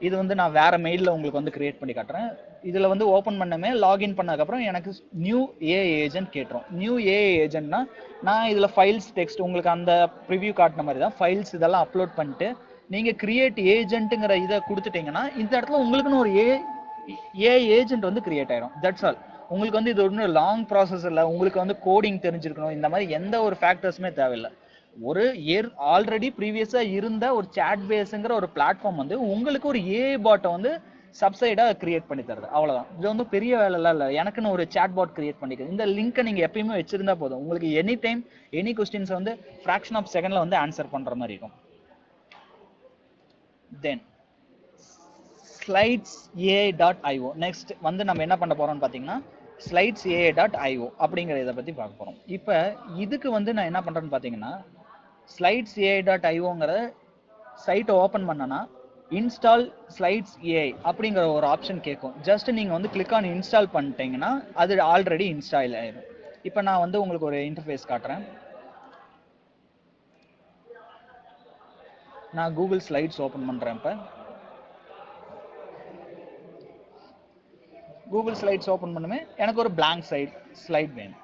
இது வந்து நான் வேற மெயிலில் உங்களுக்கு வந்து கிரியேட் பண்ணி காட்டுறேன். இதில் வந்து ஓப்பன் பண்ணமே லாகின் பண்ணதுக்கப்புறம் எனக்கு நியூ ஏஐ ஏஜென்ட் கேட்டுரும். நியூ ஏஐ ஏஜென்ட்னா நான் இதில் ஃபைல்ஸ் டெக்ஸ்ட் உங்களுக்கு அந்த ப்ரிவ்யூ காட்டின மாதிரி தான் ஃபைல்ஸ் இதெல்லாம் அப்லோட் பண்ணிட்டு நீங்கள் கிரியேட் ஏஜென்ட்டுங்கிற இதை கொடுத்துட்டீங்கன்னா இந்த இடத்துல உங்களுக்குன்னு ஒரு ஏஐ ஏஜென்ட் வந்து கிரியேட் ஆயிரும். That's all. உங்களுக்கு வந்து இது ஒன்றும் லாங் ப்ராசஸ் இல்லை. உங்களுக்கு வந்து கோடிங் தெரிஞ்சிருக்கணும் இந்த மாதிரி எந்த ஒரு ஃபேக்டர்ஸுமே தேவையில்லை. ஒரு ஆல்ரெடி ப்ரீவியஸா இருந்த ஒரு சாட் பேஸ்ங்கிற ஒரு பிளாட்ஃபார்ம் வந்து உங்களுக்கு ஒரு ஏஐ பாட்டை வந்து சப்சைடா கிரியேட் பண்ணி தருது. அவ்வளவுதான். இது வந்து பெரிய வேலைலாம் இல்லை. எனக்குன்னு ஒரு சாட் பாட் கிரியேட் பண்ணிக்கிறது. இந்த லிங்கை நீங்க எப்பயுமே வச்சிருந்தா போதும். உங்களுக்கு எனி டைம் எனி கொஸ்டின்ஸ் வந்து ஃபிராக்ஷன் ஆஃப் செகண்ட்ல வந்து ஆன்சர் பண்ற மாதிரி இருக்கும். தென் slides.ai.io நெக்ஸ்ட் வந்து நம்ம என்ன பண்ண போறோம்னு பாத்தீங்கன்னா slides.ai.io அப்படிங்கிற இதை பத்தி பார்க்க போறோம். இப்போ இதுக்கு வந்து நான் என்ன பண்றேன்னு பாத்தீங்கன்னா slides.ai.ioங்கிற சைட்டை ஓப்பன் பண்ணனா இன்ஸ்டால் ஸ்லைட்ஸ் ஏஐ அப்படிங்கிற ஒரு ஆப்ஷன் கேட்கும். ஜஸ்ட் நீங்க வந்து கிளிக் ஆன் இன்ஸ்டால் பண்ணிட்டீங்கன்னா அது ஆல்ரெடி இன்ஸ்டால் ஆயிடும். இப்போ நான் வந்து உங்களுக்கு ஒரு இன்டர்ஃபேஸ் காட்டுறேன். நான் கூகுள் ஸ்லைட்ஸ் ஓப்பன் பண்றேன். இப்போ கூகுள் ஸ்லைட்ஸ் ஓப்பன் பண்ணுமே எனக்கு ஒரு பிளாங்க் ஸ்லைட் வேணும்.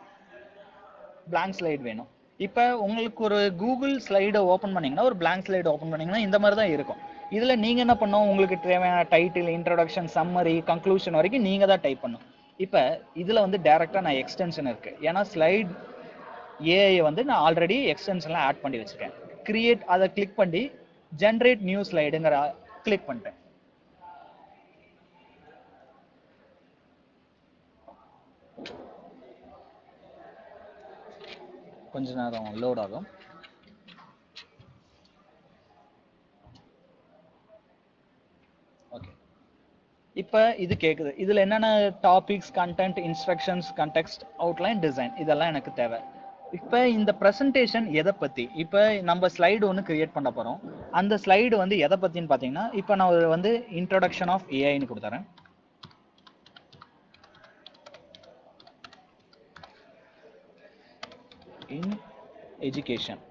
பிளாங்க் ஸ்லைட் வேணும். இப்போ உங்களுக்கு ஒரு கூகுள் ஸ்லைடை ஓப்பன் பண்ணீங்கன்னா ஒரு பிளாங்க் ஸ்லைட் ஓப்பன் பண்ணீங்கன்னா இந்த மாதிரி தான் இருக்கும். இதில் நீங்கள் என்ன பண்ணணும், உங்களுக்கு தேவையான டைட்டில், இன்ட்ரடக்ஷன், சம்மரி, கன்க்ளூஷன் வரைக்கும் நீங்கள் தான் டைப் பண்ணணும். இப்போ இதில் வந்து டேரெக்டாக நான் எக்ஸ்டென்ஷன் இருக்குது. ஏன்னா ஸ்லைட் ஏஐ வந்து நான் ஆல்ரெடி எக்ஸ்டென்ஷன்லாம் ஆட் பண்ணி வச்சுருக்கேன். கிரியேட் அதை கிளிக் பண்ணி ஜென்ரேட் நியூ ஸ்லைடுங்கிற கிளிக் பண்ணிட்டேன். கொஞ்ச நேரம் லோட் ஆகும். ஓகே, இப்போ இது கேட்குது. இதில் என்னென்ன topics, content, instructions, context, outline, design இதெல்லாம் எனக்கு தேவை. இப்போ இந்த ப்ரெசன்டேஷன் எதை பற்றி, இப்போ நம்ம ஸ்லைடு ஒன்று கிரியேட் பண்ண போகிறோம். அந்த ஸ்லைடு வந்து எதை பற்றின்னு பார்த்தீங்கன்னா இப்போ நான் வந்து இன்ட்ரோடக்ஷன் ஆஃப் ஏஐன்னு கொடுத்துறேன். In education,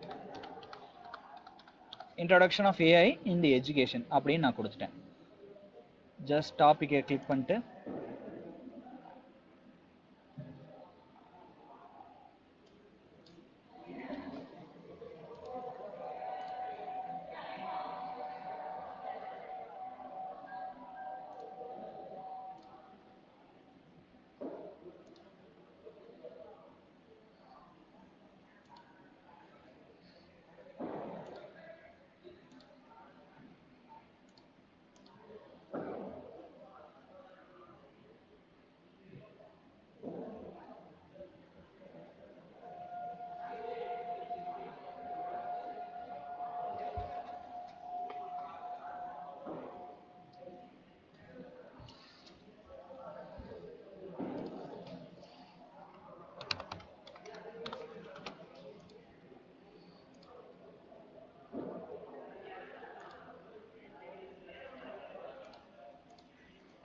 introduction of AI in the education அப்படின்னு நான் கொடுத்துட்டேன். ஜஸ்ட் டாபிக்கை கிளிக் பண்ணிட்டு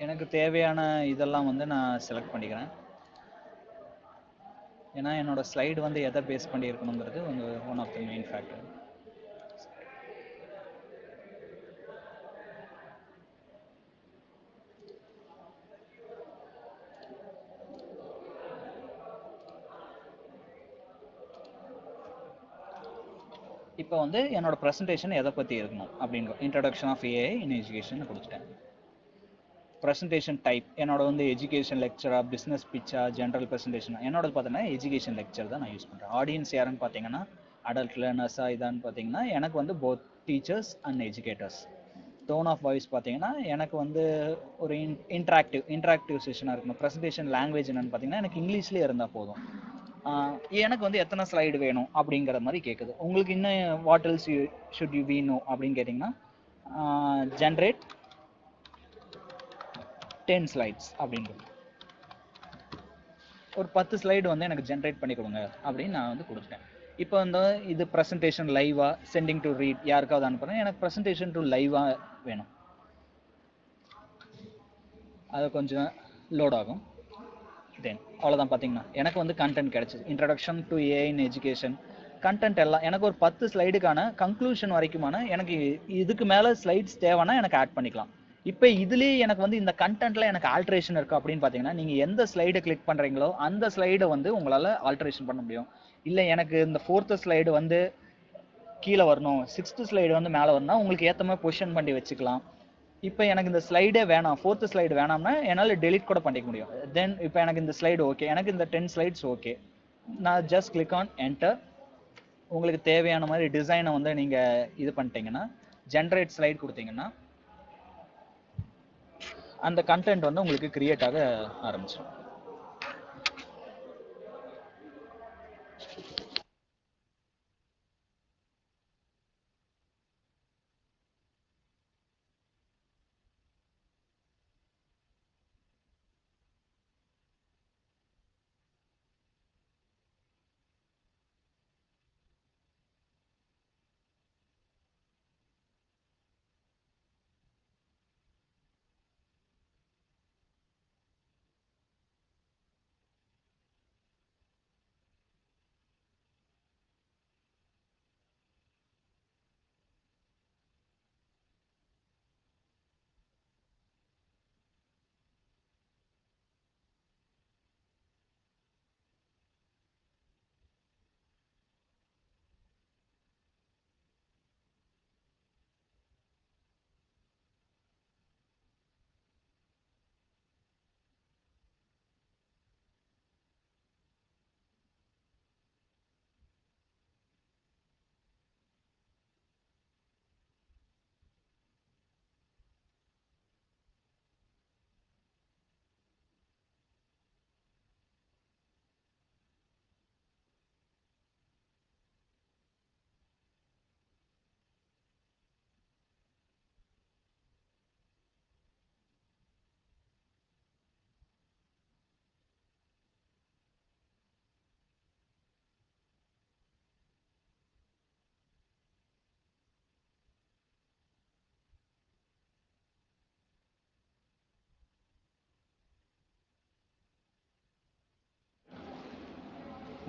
எனக்கு தேவையான இதெல்லாம் வந்து நான் செலக்ட் பண்ணிக்கிறேன். ஏன்னா என்னோட ஸ்லைடு வந்து எதை பேஸ் பண்ணி இருக்கணுங்கிறது one of the main factor. இப்போ வந்து என்னோட ப்ரெசன்டேஷன் எதை பற்றி இருக்கணும் அப்படிங்கிற introduction of AI in education கொடுத்துட்டேன். ப்ரெசன்டேஷன் டைப் என்னோட வந்து எஜுகேஷன் லெக்சரா, பிஸ்னஸ் பிச்சா, ஜென்ரல் ப்ரெசன்டேஷன். என்னோட பார்த்தீங்கன்னா எஜுகேஷன் லெக்சர் தான் நான் யூஸ் பண்ணுறேன். ஆடியன்ஸ் யாருன்னு பார்த்தீங்கன்னா அடல்ட் லேர்னர்ஸா இதான்னு பார்த்தீங்கன்னா எனக்கு வந்து both teachers and educators. Tone of voice பார்த்தீங்கன்னா எனக்கு வந்து ஒரு இன்ட்ராக்டிவ் செஷனாக இருக்கணும். ப்ரெசன்டேஷன் லாங்குவேஜ் என்னன்னு பார்த்தீங்கன்னா எனக்கு இங்கிலீஷ்லேயே இருந்தால் போதும். எனக்கு வந்து எத்தனை ஸ்லைடு வேணும் அப்படிங்கிற மாதிரி கேட்குது. உங்களுக்கு இன்னும் what else should you be know அப்படின்னு கேட்டிங்கன்னா ஜென்ரேட் 10 ஸ்லைட்ஸ் அப்படின்றது ஒரு 10 ஸ்லைடு வந்து எனக்கு ஜென்ரேட் பண்ணி கொடுங்க அப்படின்னு நான் வந்து கொடுத்துட்டேன். இப்போ வந்து இது ப்ரெசன்டேஷன் லைவா, சென்டிங் டு ரீட் யாருக்காவது அனுப்புறேன். எனக்கு ப்ரெசன்டேஷன் டு லைவா வேணும். அது கொஞ்சம் லோட் ஆகும். தென் அவ்வளோதான். பார்த்தீங்கன்னா எனக்கு வந்து கண்டென்ட் கிடச்சிது. Introduction to AI in education content எல்லாம் எனக்கு ஒரு 10 ஸ்லைடுக்கான கன்க்ளூஷன் வரைக்குமான எனக்கு இதுக்கு மேலே ஸ்லைட்ஸ் தேவைன்னா எனக்கு ஆட் பண்ணிக்கலாம். இப்போ இதுலயே எனக்கு வந்து இந்த கண்டென்ட்ல எனக்கு ஆல்ட்ரேஷன் இருக்கு அப்படின்னு பாத்தீங்கன்னா, நீங்க எந்த ஸ்லைடை கிளிக் பண்றீங்களோ அந்த ஸ்லைடை வந்து உங்களால ஆல்ட்ரேஷன் பண்ண முடியும். இல்ல எனக்கு இந்த 4th ஸ்லைடு வந்து கீழே வரணும், 6th ஸ்லைடு வந்து மேலே வரணும்னா உங்களுக்கு ஏற்ற மாதிரி பொசிஷன் பண்ணி வச்சுக்கலாம். இப்போ எனக்கு இந்த ஸ்லைடே வேணாம், 4th ஸ்லைடு வேணாம்னா என்னால் டெலிட் கூட பண்ணிக்க முடியும். தென் இப்போ எனக்கு இந்த ஸ்லைடு ஓகே, எனக்கு இந்த 10 ஸ்லைட்ஸ் ஓகே, நான் ஜஸ்ட் கிளிக் ஆன் என்டர். உங்களுக்கு தேவையான மாதிரி டிசைனை வந்து நீங்கள் இது பண்ணிட்டீங்கன்னா, ஜென்ரேட் ஸ்லைட் கொடுத்தீங்கன்னா அந்த கண்டென்ட் வந்து உங்களுக்கு கிரியேட் ஆக ஆரம்பிச்சிடும்.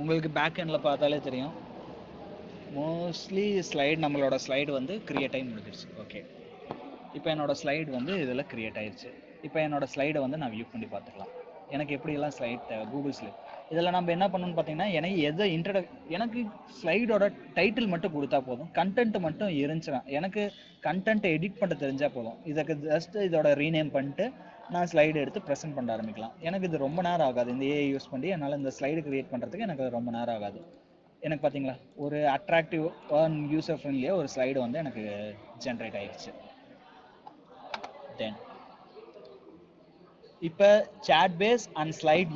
உங்களுக்கு பேக் எண்டில் பார்த்தாலே தெரியும், மோஸ்ட்லி ஸ்லைடு நம்மளோட ஸ்லைடு வந்து கிரியேட் ஆகி முடிஞ்சிருச்சு. ஓகே, இப்போ என்னோட ஸ்லைடு வந்து இதில் கிரியேட் ஆயிடுச்சு. இப்போ என்னோட ஸ்லைடை வந்து நான் வியூ பண்ணி பார்த்துக்கலாம். எனக்கு எப்படியெல்லாம் ஸ்லைட் கூகுள் ஸ்லைட் இதில் நம்ம என்ன பண்ணணும்னு பார்த்தீங்கன்னா, எனக்கு எதை எனக்கு ஸ்லைடோட டைட்டில் மட்டும் கொடுத்தா போதும், கண்டென்ட் மட்டும் இருந்துச்சுன்னா, எனக்கு கண்டென்ட்டை எடிட் பண்ண தெரிஞ்சால் போதும். இதுக்கு ஜஸ்ட் இதோட ரீநேம் பண்ணிட்டு நான் ஸ்லைடு எடுத்து ப்ரெசென்ட் பண்ண ஆரம்பிக்கலாம். எனக்கு இது ரொம்ப நேரம் ஆகாது. இந்த ஏஐ யூஸ் பண்ணி என்னால் இந்த ஸ்லைடு கிரியேட் பண்ணுறதுக்கு எனக்கு ரொம்ப நேரம் ஆகாது. எனக்கு பார்த்தீங்களா, ஒரு அட்ராக்டிவ் யூசர் ஃப்ரெண்ட்லியாக ஒரு ஸ்லைடு வந்து எனக்கு ஜென்ரேட் ஆயிடுச்சு. தென் இப்போ chat base and slide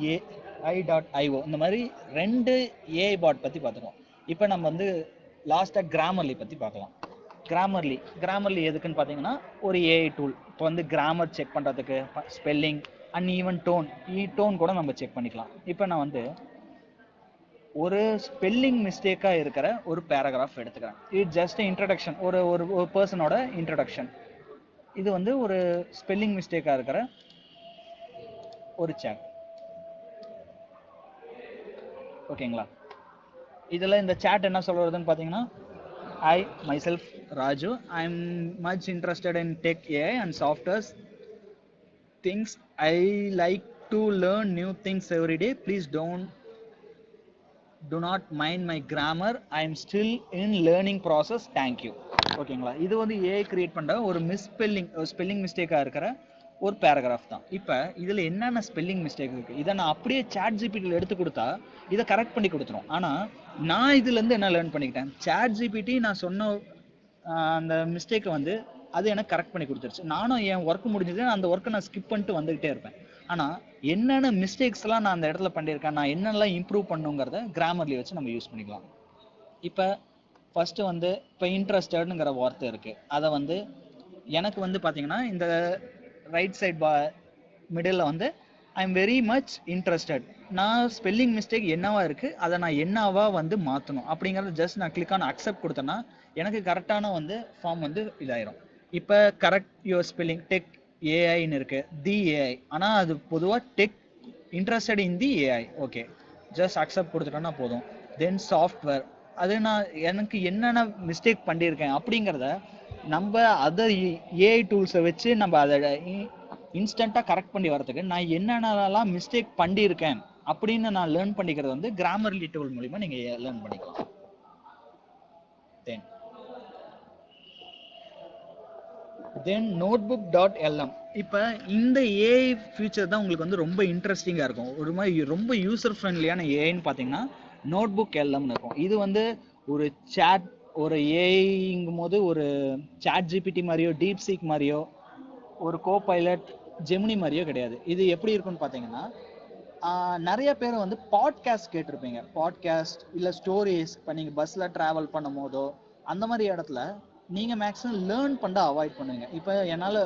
AI.io இந்த மாதிரி 2 ஏஐ பாட் பற்றி பார்த்துருவோம். இப்போ நம்ம வந்து லாஸ்ட்டாக கிராமர்லி பற்றி பார்க்கலாம். கிராமர்லி எதுக்குன்னு பார்த்தீங்கன்னா ஒரு ஏஐ டூல். இப்போ வந்து கிராமர் செக் பண்ணுறதுக்கு, ஸ்பெல்லிங் அண்ட் ஈவன் டோன் கூட நம்ம செக் பண்ணிக்கலாம். இப்போ நான் வந்து ஒரு ஸ்பெல்லிங் மிஸ்டேக்காக இருக்கிற ஒரு பேராகிராஃப் எடுத்துக்கிறேன். இது ஜஸ்ட் இன்ட்ரடக்ஷன், ஒரு ஒரு பர்சனோட இன்ட்ரடக்ஷன். இது வந்து ஒரு ஸ்பெல்லிங் மிஸ்டேக்காக இருக்கிற ஒரு சாட். ஓகேங்களா, இதில் இந்த சாட் என்ன சொல்கிறதுன்னு பார்த்தீங்கன்னா, I myself Raju, I'm much interested in tech, AI and software things. I like to learn new things every day. Please do not mind my grammar. I'm still in learning process. Thank you. ஓகேங்களா, இது வந்து AI create பண்ணுற ஒரு spelling மிஸ்டேக்காக இருக்கிற ஒரு paragraph தான். இப்போ இதில் என்னென்ன ஸ்பெல்லிங் மிஸ்டேக் இருக்குது, இதை நான் அப்படியே சாட் ஜிபிடியில் எடுத்து கொடுத்தா இதை கரெக்ட் பண்ணி கொடுத்துரும். ஆனால் நான் இதுலேருந்து என்ன லேர்ன் பண்ணிக்கிட்டேன், சாட் ஜிபிடி நான் சொன்ன அந்த மிஸ்டேக்கை வந்து அது எனக்கு கரெக்ட் பண்ணி கொடுத்துருச்சு. நானும் என் ஒர்க் முடிஞ்சது, அந்த ஒர்க்கை நான் ஸ்கிப் பண்ணிட்டு வந்துக்கிட்டே இருப்பேன். ஆனால் என்னென்ன மிஸ்டேக்ஸ்லாம் நான் அந்த இடத்துல பண்ணியிருக்கேன், நான் என்னெல்லாம் இம்ப்ரூவ் பண்ணுங்கிறத கிராமர்லி வச்சு நம்ம யூஸ் பண்ணிக்கலாம். இப்போ ஃபஸ்ட்டு வந்து இப்போ இன்ட்ரெஸ்டட்ங்கிற வார்த்தை இருக்குது. அதை வந்து எனக்கு வந்து பார்த்தீங்கன்னா இந்த ரைட் சைட் மிடில் வந்து I am very much interested. நான் ஸ்பெல்லிங் மிஸ்டேக் என்னவா இருக்குது அதை நான் என்னவா வந்து மாற்றணும் அப்படிங்கிறத ஜஸ்ட் நான் கிளிக் ஆன் அக்செப்ட் கொடுத்தேன்னா எனக்கு கரெக்டான வந்து ஃபார்ம் வந்து இதாயிரும். இப்போ கரெக்ட் யுவர் ஸ்பெல்லிங் டெக் ஏஐன்னு இருக்குது, தி ஏஐ. ஆனால் அது பொதுவாக tech interested in the AI. Okay, just accept கொடுத்துட்டோன்னா போதும். தென் சாஃப்ட்வேர், அது நான் எனக்கு என்னென்ன மிஸ்டேக் பண்ணியிருக்கேன் அப்படிங்கிறத நம்ம அதர் ஏஐ டூல்ஸை வச்சு நம்ம அதை இன்ஸ்டண்ட்டாக கரெக்ட் பண்ணி வரதுக்கு நான் என்னென்னலாம் மிஸ்டேக் பண்ணியிருக்கேன் அப்படின்னு நான் லேர்ன் பண்ணிக்கிறது வந்து கிராமர்லி டூல் மூலிமா நீங்கள் லேர்ன் பண்ணிக்கலாம். தென் notebook.lm. இப்போ இந்த ஏஐ ஃபியூச்சர் தான் உங்களுக்கு வந்து ரொம்ப இன்ட்ரெஸ்டிங்காக இருக்கும். ஒரு மாதிரி ரொம்ப யூசர் ஃப்ரெண்ட்லியான ஏஐன்னு பார்த்தீங்கன்னா notebook.lm இருக்கும். இது வந்து ஒரு சேட், ஒரு ஏஐங்கும் போது ஒரு சாட் ஜிபிடி மாதிரியோ டீப் சீக் மாதிரியோ ஒரு கோ பைலட் ஜெமினி மாதிரியோ கிடையாது. இது எப்படி இருக்குன்னு பார்த்தீங்கன்னா நிறைய பேர் வந்து பாட்காஸ்ட் கேட்டிருப்பீங்க. பாட்காஸ்ட் இல்லை ஸ்டோரிஸ். இப்போ நீங்கள் பஸ்ஸில் ட்ராவல் பண்ணும் போதோ அந்த மாதிரி இடத்துல நீங்கள் மேக்ஸிமம் லேர்ன் பண்ண அவாய்ட் பண்ணுவீங்க. இப்போ என்னால்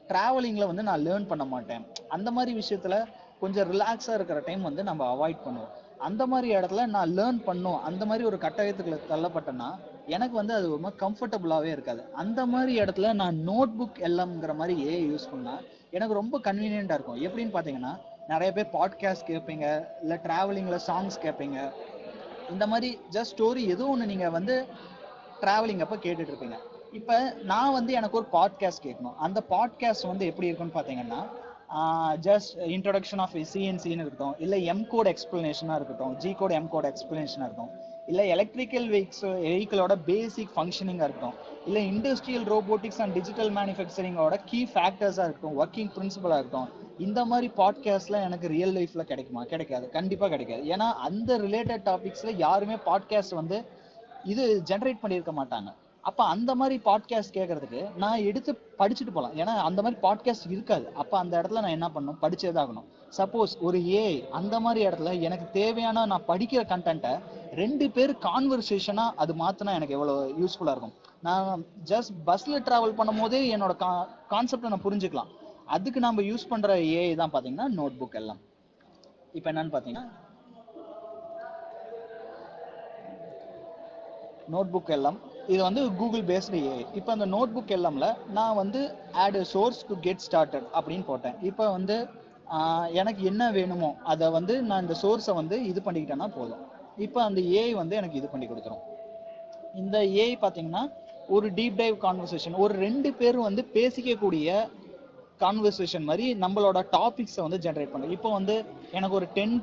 ட்ராவலிங்கில் வந்து நான் லேர்ன் பண்ண மாட்டேன். அந்த மாதிரி விஷயத்தில் கொஞ்சம் ரிலாக்ஸாக இருக்கிற டைம் வந்து நம்ம அவாய்ட் பண்ணுவோம். அந்த மாதிரி இடத்துல நான் லேர்ன் பண்ணும் அந்த மாதிரி ஒரு கட்டாயத்துக்குள்ள தள்ளப்பட்டேன்னா எனக்கு வந்து அது ரொம்ப கம்ஃபர்டபுளாகவே இருக்காது. அந்த மாதிரி இடத்துல நான் notebook.lmங்கிற மாதிரி ஏஐ யூஸ் பண்ணால் எனக்கு ரொம்ப கன்வீனியண்ட்டாக இருக்கும். எப்படின்னு பார்த்தீங்கன்னா நிறைய பேர் பாட்காஸ்ட் கேட்பீங்க, இல்லை ட்ராவலிங்கில் சாங்ஸ் கேட்பீங்க. இந்த மாதிரி ஜஸ்ட் ஸ்டோரி ஏதோ ஒன்று நீங்கள் வந்து ட்ராவலிங் அப்போ கேட்டுட்டு இருப்பீங்க. இப்போ நான் வந்து எனக்கு ஒரு பாட்காஸ்ட் கேட்கணும். அந்த பாட்காஸ்ட் வந்து எப்படி இருக்குன்னு பார்த்தீங்கன்னா ஜஸ்ட் இன்ட்ரொடக்ஷன் ஆஃப் சிஎன்சின்னு இருக்கட்டும், இல்லை எம் கோட் எக்ஸ்பிளனேஷனாக இருக்கட்டும், ஜி கோட் எம் கோட் எக்ஸ்பிளனேஷனாக இருக்கட்டும், இல்லை எலக்ட்ரிக்கல் வெஹிக்கிளோட பேசிக் ஃபங்க்ஷனிங்காக இருக்கட்டும், இல்லை இண்டஸ்ட்ரியல் ரோபோட்டிக்ஸ் அண்ட் டிஜிட்டல் மேனுஃபேக்சரிங்கோட கீ ஃபேக்டர்ஸாக இருக்கட்டும், ஒர்க்கிங் பிரின்சிபலாக இருக்கட்டும். இந்த மாதிரி பாட்காஸ்ட்லாம் எனக்கு ரியல் லைஃப்பில் கிடைக்குமா? கிடைக்காது, கண்டிப்பாக கிடைக்காது. ஏன்னா அந்த ரிலேட்டட் டாபிக்ஸில் யாருமே பாட்காஸ்ட் வந்து இது ஜென்ரேட் பண்ணியிருக்க மாட்டாங்க. அப்போ அந்த மாதிரி பாட்காஸ்ட் கேட்கறதுக்கு நான் எடுத்து படிச்சுட்டு போகலாம். ஏன்னா அந்த மாதிரி பாட்காஸ்ட் இருக்காது. அப்போ அந்த இடத்துல நான் என்ன பண்ணணும்? படிச்சே தான் ஆகணும். சப்போஸ் ஒரு ஏஐ அந்த மாதிரி இடத்துல எனக்கு தேவையான நான் படிக்கிற கண்டென்ட்டை 2 பேர் கான்வர்சேஷனாக அது மாற்றினா எனக்கு எவ்வளோ யூஸ்ஃபுல்லாக இருக்கும். நான் ஜஸ்ட் பஸ்ஸில் ட்ராவல் பண்ணும் போதே என்னோட கான்செப்டை நான் புரிஞ்சுக்கலாம். அதுக்கு நம்ம யூஸ் பண்ணுற ஏஐ தான் பார்த்தீங்கன்னா notebook.lm. இப்போ என்னன்னு பார்த்தீங்கன்னா notebook.lm இது வந்து கூகுள் பேஸ்டு ஏஐ. இப்போ அந்த notebook.lmல நான் வந்து add source to get started அப்படின்னு போட்டேன். இப்போ வந்து எனக்கு என்ன வேணுமோ அதை வந்து நான் இந்த சோர்ஸை வந்து இது பண்ணிக்கிட்டேன்னா போதும். இப்போ அந்த ஏஐ வந்து எனக்கு இது பண்ணி கொடுத்துரும். இந்த ஏஐ பார்த்தீங்கன்னா ஒரு டீப் டைவ் கான்வர்சேஷன், ஒரு 2 பேரும் வந்து பேசிக்கக்கூடிய கான்வர்சேஷன் மாதிரி நம்மளோட டாபிக்ஸை வந்து ஜென்ரேட் பண்ணும். இப்போ வந்து எனக்கு ஒரு 10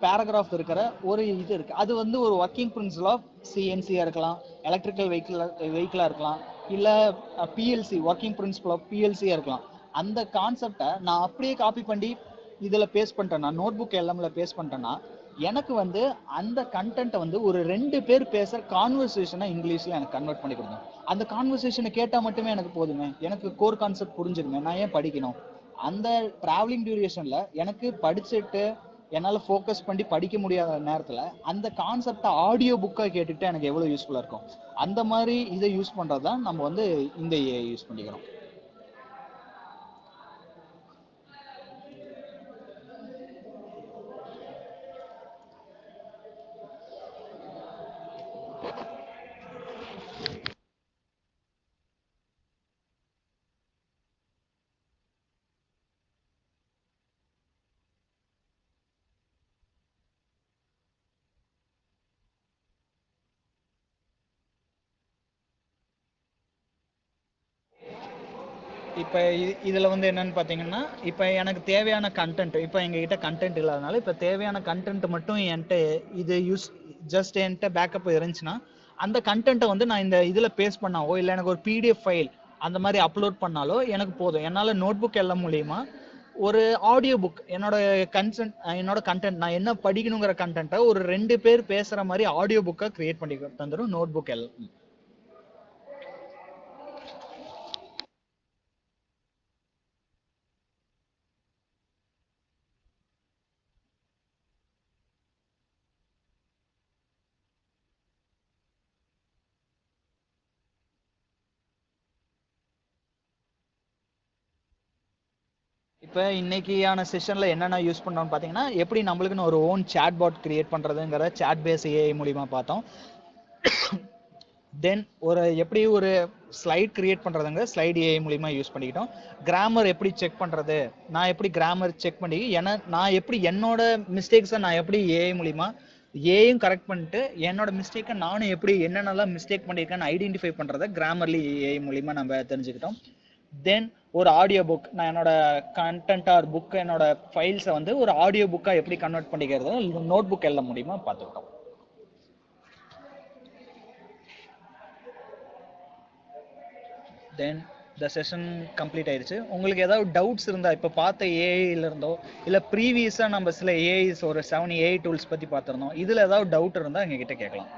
பேராகிராஃப் இருக்கிற ஒரு இது இருக்குது. அது வந்து ஒரு ஒர்க்கிங் பிரின்சிபல் ஆஃப் சிஎன்சியாக இருக்கலாம், எலக்ட்ரிக்கல் வெஹிக்கிளாக இருக்கலாம், இல்லை பிஎல்சி ஒர்க்கிங் பிரின்சிபல் ஆஃப் பிஎல்சியாக இருக்கலாம். அந்த கான்செப்டை நான் அப்படியே காப்பி பண்ணி இதில் பேஸ்ட் பண்ணிட்டேன்னா, notebook.lmல பேஸ்ட் பண்ணிட்டேன்னா எனக்கு வந்து அந்த கண்டென்ட்டை வந்து ஒரு 2 பேர் பேசுகிற கான்வர்சேஷனை இங்கிலீஷில் எனக்கு கன்வெர்ட் பண்ணி கொடுக்கணும். அந்த கான்வர்சேஷனை கேட்டால் மட்டுமே எனக்கு போதுமே, எனக்கு கோர் கான்செப்ட் புரிஞ்சிருமே, நான் ஏன் படிக்கணும்? அந்த ட்ராவலிங் டியூரேஷனில் எனக்கு படிச்சுட்டு என்னால் ஃபோக்கஸ் பண்ணி படிக்க முடியாத நேரத்தில் அந்த கான்செப்டை ஆடியோ புக்காக கேட்டுட்டு எனக்கு எவ்வளோ யூஸ்ஃபுல்லாக இருக்கும். அந்த மாதிரி இதை யூஸ் பண்ணுறது தான் நம்ம வந்து இந்த ஏஐ யூஸ் பண்ணிக்கிறோம். இப்போ இதில் வந்து என்னன்னு பார்த்தீங்கன்னா, இப்போ எனக்கு தேவையான கண்டென்ட், இப்போ எங்ககிட்ட கண்டென்ட் இல்லாதனால இப்போ தேவையான கண்டென்ட் மட்டும் என்கிட்ட இது ஜஸ்ட் என்கிட்ட பேக்கப் இருந்துச்சுன்னா அந்த கண்டென்ட்டை வந்து நான் இந்த இதில் பேஸ்ட் பண்ணாவோ இல்லை எனக்கு ஒரு பிடிஎஃப் ஃபைல் அந்த மாதிரி அப்லோட் பண்ணாலோ எனக்கு போதும். என்னால் notebook.lm மூலிமா ஒரு ஆடியோ புக் என்னோட கண்டென்ட் நான் என்ன படிக்கணுங்கிற கண்டென்ட்டை ஒரு 2 பேர் பேசுகிற மாதிரி ஆடியோ புக்காக கிரியேட் பண்ணி தந்துடும் notebook.lm. இப்போ இன்னைக்கான செஷனில் என்னென்ன யூஸ் பண்ணோம்னு பார்த்தீங்கன்னா, எப்படி நம்மளுக்குன்னு ஒரு ஓன் சேட் பாட் கிரியேட் பண்ணுறதுங்கிற சேட் பேஸ் ஏஐ மூலிமா பார்த்தோம். தென் எப்படி ஒரு ஸ்லைட் கிரியேட் பண்ணுறதுங்க ஸ்லைட் ஏஐ மூலிமா யூஸ் பண்ணிக்கிட்டோம். கிராமர் எப்படி செக் பண்ணுறது, நான் எப்படி கிராமர் செக் பண்ணி நான் எப்படி என்னோட மிஸ்டேக்ஸை நான் எப்படி ஏஐ மூலிமா ஏயும் கரெக்ட் பண்ணிட்டு என்னோட மிஸ்டேக்கை நானும் எப்படி என்னென்னலாம் மிஸ்டேக் பண்ணியிருக்கேன்னு ஐடென்டிஃபை பண்ணுறத கிராமர்லி ஏஐ மூலிமா நம்ம தெரிஞ்சுக்கிட்டோம். தென் ஒரு ஆடியோ புக், நான் என்னோட கண்டென்ட் ஆர் புக் என்னோட ஃபைல்ஸை வந்து ஒரு ஆடியோ புக்காக எப்படி கன்வெர்ட் பண்ணிக்கிறது நோட் புக் எழுத முடியுமா பார்த்துக்கிட்டோம். தென் த செஷன் கம்ப்ளீட் ஆயிடுச்சு. உங்களுக்கு ஏதாவது டவுட்ஸ் இருந்தால் இப்போ பார்த்த ஏஐல இருந்தோ இல்லை ப்ரீவியஸாக நம்ம சில ஏஐஸ் ஒரு 7 ஏஐ டூல்ஸ் பற்றி பார்த்துருந்தோம், இதில் ஏதாவது டவுட் இருந்தால் எங்ககிட்ட கேட்கலாம்.